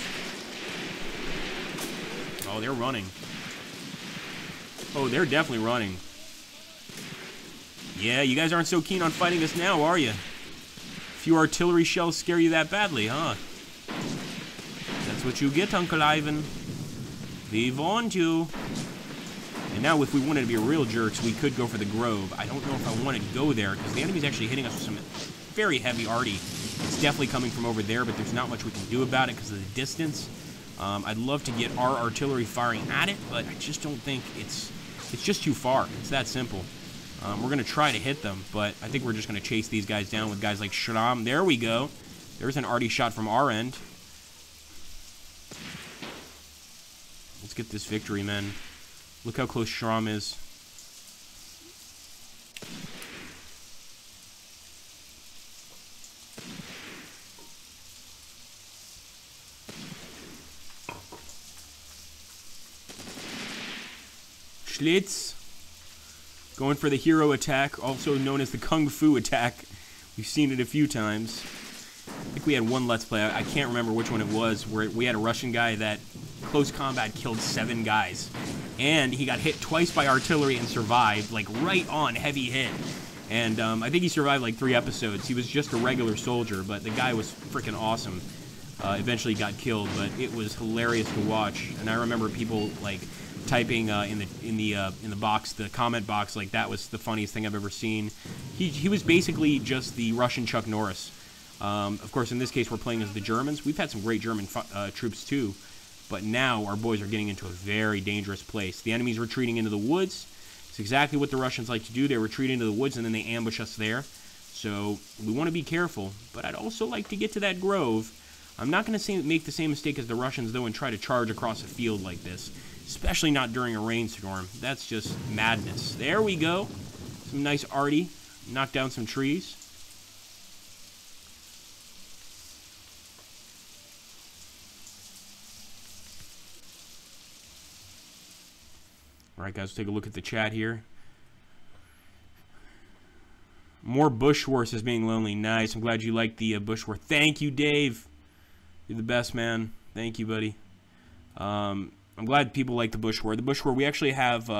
Oh, they're running. Oh, they're definitely running. Yeah, you guys aren't so keen on fighting us now, are you? Few artillery shells scare you that badly, huh? That's what you get, Uncle Ivan. They warned you. And now, if we wanted to be real jerks, we could go for the Grove. I don't know if I want to go there, because the enemy's actually hitting us with some very heavy arty. It's definitely coming from over there, but there's not much we can do about it because of the distance. I'd love to get our artillery firing at it, but I just don't think it's just too far. It's that simple. We're going to try to hit them, but I think we're just going to chase these guys down with guys like Schramm. There we go. There's an arty shot from our end. Let's get this victory, men. Look how close Schramm is. Schlitz going for the hero attack, also known as the Kung Fu attack. We've seen it a few times. I think we had one Let's Play, I can't remember which one it was, where we had a Russian guy that close combat killed 7 guys. And he got hit twice by artillery and survived, like right on, heavy hit. And I think he survived like 3 episodes. He was just a regular soldier, but the guy was freaking awesome. Eventually got killed, but it was hilarious to watch. And I remember people like typing in the box, the comment box, like that was the funniest thing I've ever seen. He was basically just the Russian Chuck Norris. Of course, in this case, we're playing as the Germans. We've had some great German troops too, but now our boys are getting into a very dangerous place. The enemy's retreating into the woods. It's exactly what the Russians like to do. They retreat into the woods and then they ambush us there. So we want to be careful, but I'd also like to get to that grove. I'm not going to make the same mistake as the Russians, though, and try to charge across a field like this, especially not during a rainstorm. That's just madness. There we go. Some nice arty. Knock down some trees. All right, guys, take a look at the chat here. More Bush War says being lonely. Nice. I'm glad you liked the Bush War. Thank you, Dave. You're the best, man. Thank you, buddy. I'm glad people like the Bush War. The Bush War, we actually have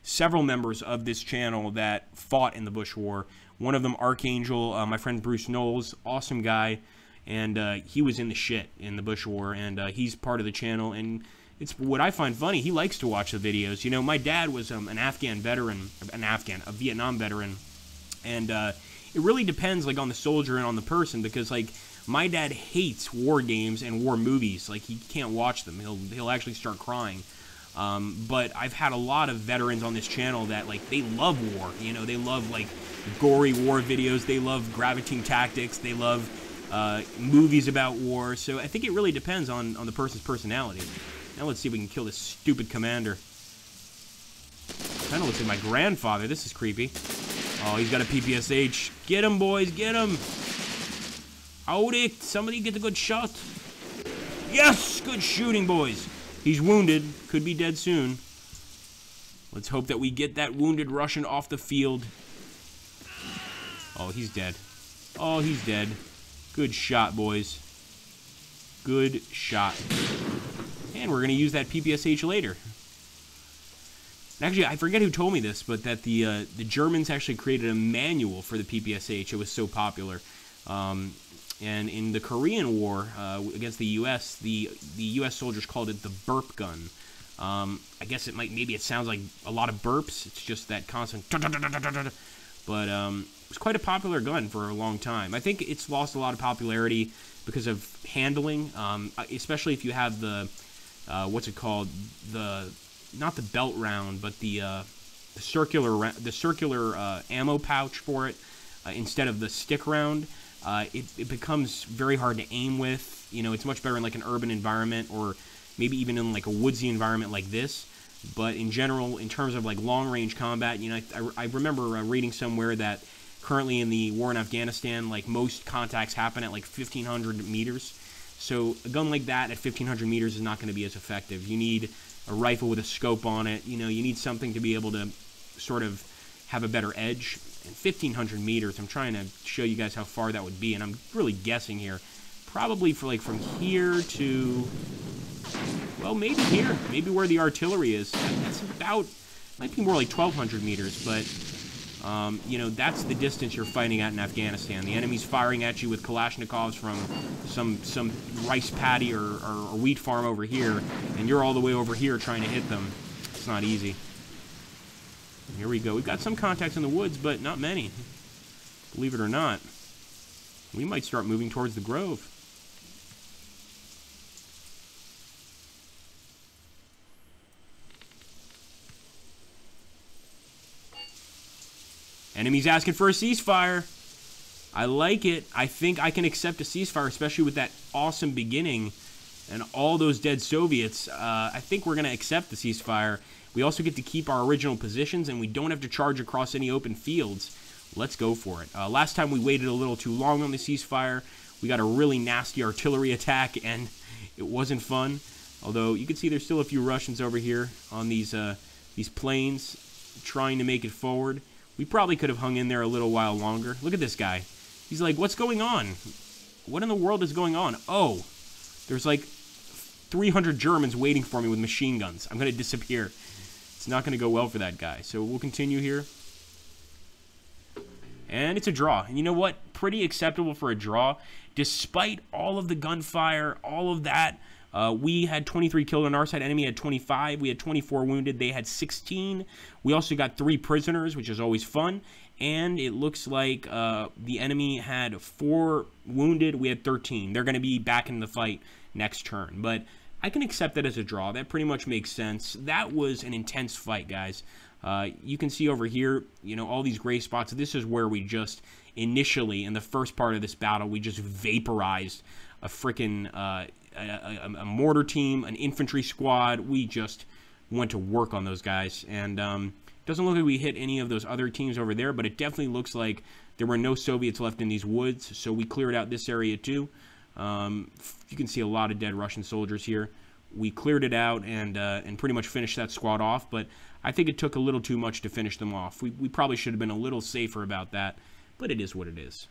several members of this channel that fought in the Bush War. One of them, Archangel, my friend Bruce Knowles, awesome guy, and he was in the shit in the Bush War, and he's part of the channel, and it's what I find funny. He likes to watch the videos. You know, my dad was an Afghan veteran, a Vietnam veteran, and it really depends, like, on the soldier and on the person, because, like, my dad hates war games and war movies. Like, he can't watch them. He'll actually start crying. But I've had a lot of veterans on this channel that, like, they love war. You know, they love, like, gory war videos. They love Graviteam tactics. They love movies about war. So I think it really depends on the person's personality. Now let's see if we can kill this stupid commander. Kind of looks like my grandfather. This is creepy. Oh, he's got a PPSH. Get him, boys. Get him. Out it. Somebody get a good shot. Yes! Good shooting, boys. He's wounded. Could be dead soon. Let's hope that we get that wounded Russian off the field. Oh, he's dead. Oh, he's dead. Good shot, boys. Good shot. And we're going to use that PPSH later. Actually, I forget who told me this, but that the Germans actually created a manual for the PPSH. It was so popular. And in the Korean War against the U.S., the U.S. soldiers called it the burp gun. I guess maybe it sounds like a lot of burps. It's just that constant. But it was quite a popular gun for a long time. I think it's lost a lot of popularity because of handling, especially if you have the what's it called, not the belt round, but the circular ammo pouch for it instead of the stick round. It becomes very hard to aim with. You know, it's much better in like an urban environment or maybe even in like a woodsy environment like this. But in general, in terms of like long-range combat, you know, I remember reading somewhere that currently in the war in Afghanistan, like most contacts happen at like 1,500 meters. So a gun like that at 1,500 meters is not going to be as effective. You need a rifle with a scope on it. You know, you need something to be able to sort of have a better edge. And 1,500 meters, I'm trying to show you guys how far that would be, and I'm really guessing here. Probably for like from here to, well, maybe here. Maybe where the artillery is. That's about, might be more like 1,200 meters, but, you know, that's the distance you're fighting at in Afghanistan. The enemy's firing at you with Kalashnikovs from some rice paddy or wheat farm over here, and you're all the way over here trying to hit them. It's not easy. Here we go. We've got some contacts in the woods, but not many. Believe it or not. We might start moving towards the grove. Enemy's asking for a ceasefire. I like it. I think I can accept a ceasefire, especially with that awesome beginning and all those dead Soviets. I think we're going to accept the ceasefire. We also get to keep our original positions, and we don't have to charge across any open fields. Let's go for it. Last time we waited a little too long on the ceasefire. We got a really nasty artillery attack, and it wasn't fun. Although, you can see there's still a few Russians over here on these planes trying to make it forward. We probably could have hung in there a little while longer. Look at this guy. He's like, what's going on? What in the world is going on? Oh, there's like 300 Germans waiting for me with machine guns. I'm going to disappear. It's not going to go well for that guy. So we'll continue here. And it's a draw. And you know what? Pretty acceptable for a draw. Despite all of the gunfire, all of that, we had 23 killed on our side. Enemy had 25. We had 24 wounded. They had 16. We also got 3 prisoners, which is always fun. And it looks like the enemy had 4 wounded. We had 13. They're going to be back in the fight next turn. But I can accept that as a draw. That pretty much makes sense. That was an intense fight, guys. You can see over here, you know, all these gray spots. This is where we just initially, in the first part of this battle, we just vaporized a freaking a mortar team, an infantry squad. We just went to work on those guys. And doesn't look like we hit any of those other teams over there, but it definitely looks like there were no Soviets left in these woods. So we cleared out this area too. You can see a lot of dead Russian soldiers here. We cleared it out and pretty much finished that squad off, but I think it took a little too much to finish them off. We probably should have been a little safer about that, but it is what it is.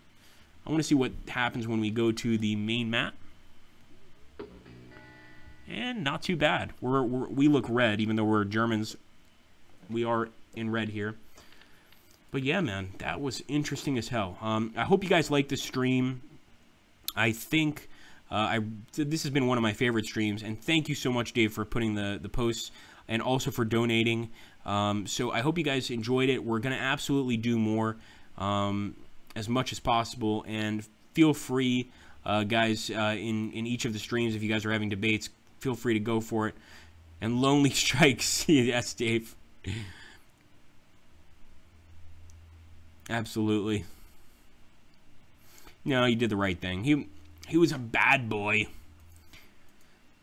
I want to see what happens when we go to the main map. And not too bad. We look red, even though we're Germans. We are in red here. But yeah, man, that was interesting as hell. I hope you guys liked the stream. I think This has been one of my favorite streams, and thank you so much, Dave, for putting the posts and also for donating. So I hope you guys enjoyed it. We're going to absolutely do more as much as possible, and feel free, guys, in each of the streams, if you guys are having debates, feel free to go for it. And Lonely Strikes, yes, Dave. Absolutely. No, you did the right thing. He was a bad boy.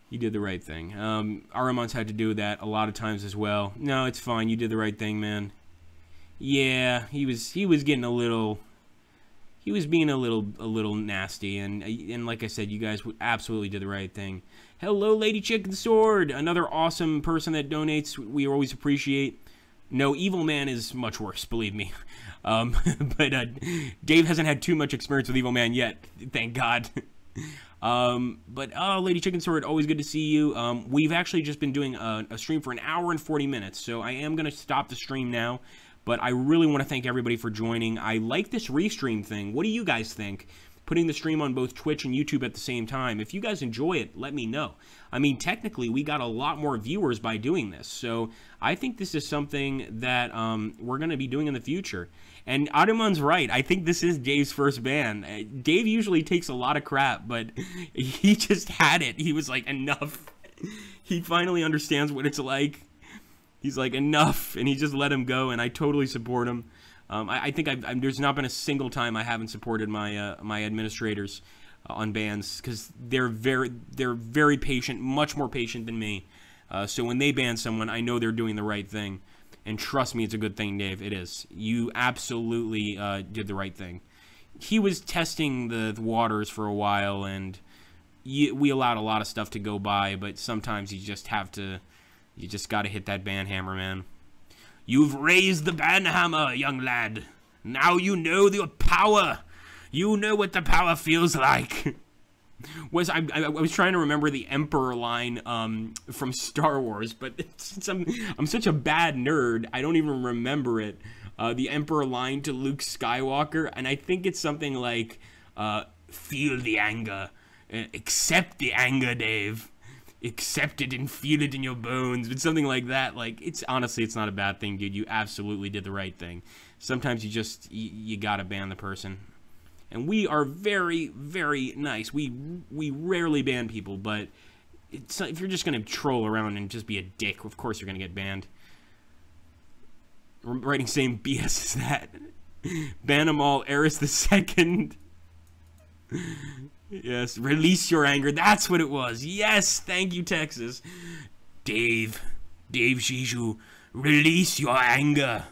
You did the right thing. Aramon's had to do that a lot of times as well. No, it's fine. You did the right thing, man. Yeah, he was getting a little. He was being a little nasty, and like I said, you guys absolutely did the right thing. Hello, Lady Chicken Sword, another awesome person that donates. We always appreciate. No, Evil Man is much worse, believe me. But Dave hasn't had too much experience with Evil Man yet, thank God. But Lady Chicken Sword, always good to see you. We've actually just been doing a stream for an hour and 40 minutes, so I am going to stop the stream now. But I really want to thank everybody for joining. I like this restream thing. What do you guys think? Putting the stream on both Twitch and YouTube at the same time. If you guys enjoy it, let me know. I mean, technically, we got a lot more viewers by doing this. So I think this is something that we're going to be doing in the future. And Aduman's right. I think this is Dave's first ban. Dave usually takes a lot of crap, but he just had it. He was like, enough. He finally understands what it's like. He's like, enough, and he just let him go, and I totally support him. I think there's not been a single time I haven't supported my my administrators on bans, because they're very patient, much more patient than me. So when they ban someone, I know they're doing the right thing, and trust me, it's a good thing, Dave. It is. You absolutely did the right thing. He was testing the waters for a while, and we allowed a lot of stuff to go by, but sometimes you just have to. You just gotta hit that ban hammer, man. You've raised the ban hammer, young lad. Now you know the power. You know what the power feels like. I was trying to remember the Emperor line from Star Wars, but since I'm such a bad nerd, I don't even remember it. The Emperor line to Luke Skywalker, and I think it's something like, feel the anger. Accept the anger, Dave. Accept it and feel it in your bones. But something like that. Like, honestly, it's not a bad thing, dude. You absolutely did the right thing. Sometimes you gotta ban the person. And we are very, very nice. We rarely ban people, but if you're just gonna troll around and just be a dick, of course you're gonna get banned. Writing same BS as that. Ban them all, Eris the Second. Yes, release your anger. That's what it was. Yes, thank you, Texas. Dave Jiju, release your anger.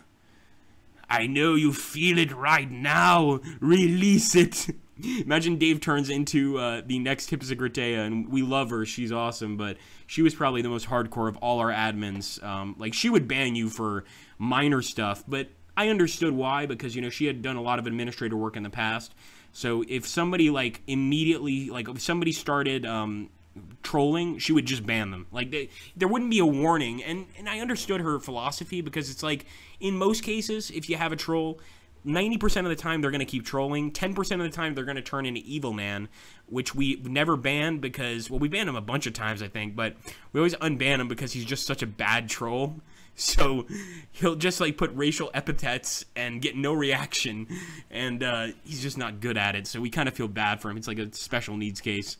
I know you feel it right now. Release it. Imagine Dave turns into the next Hypsicratea, and we love her. She's awesome, but she was probably the most hardcore of all our admins. Like, she would ban you for minor stuff, but I understood why, because, you know, she had done a lot of administrator work in the past. So if somebody, like, immediately, like, if somebody started trolling, she would just ban them. Like, there wouldn't be a warning. And I understood her philosophy, because it's like, in most cases, if you have a troll, 90% of the time they're going to keep trolling. 10% of the time they're going to turn into Evil Man, which we never banned because, well, we banned him a bunch of times, I think, but we always unban him because he's just such a bad troll. So he'll just, like, put racial epithets and get no reaction, and he's just not good at it, so we kind of feel bad for him. It's like a special needs case.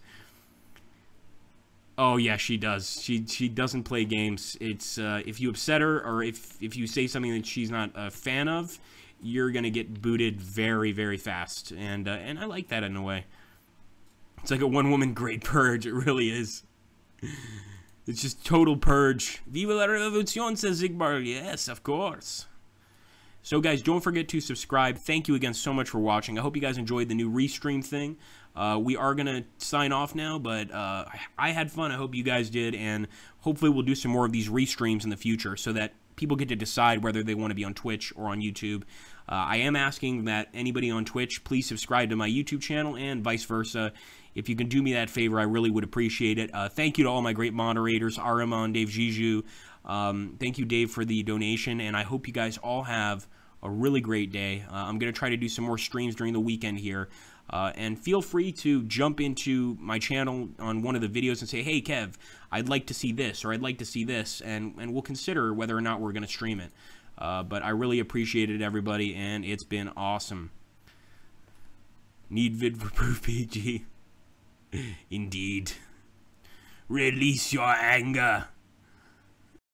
Oh, yeah, she does. She doesn't play games. It's, if you upset her, or if you say something that she's not a fan of, you're gonna get booted very, very fast, and I like that in a way. It's like a one-woman great purge. It really is. It's just total purge. Viva la revolution, says Zigbar. Yes, of course. So, guys, don't forget to subscribe. Thank you again so much for watching. I hope you guys enjoyed the new restream thing. We are going to sign off now, but I had fun. I hope you guys did, and hopefully we'll do some more of these restreams in the future so that people get to decide whether they want to be on Twitch or on YouTube. I am asking that anybody on Twitch please subscribe to my YouTube channel, and vice versa. If you can do me that favor, I really would appreciate it. Thank you to all my great moderators, Araman, Dave Jiju. Thank you, Dave, for the donation, and I hope you guys all have a really great day. I'm going to try to do some more streams during the weekend here. And feel free to jump into my channel on one of the videos and say, hey, Kev, I'd like to see this, or I'd like to see this, and we'll consider whether or not we're going to stream it. But I really appreciate it, everybody, and it's been awesome. Need vid for proof, PG. Indeed. Release your anger.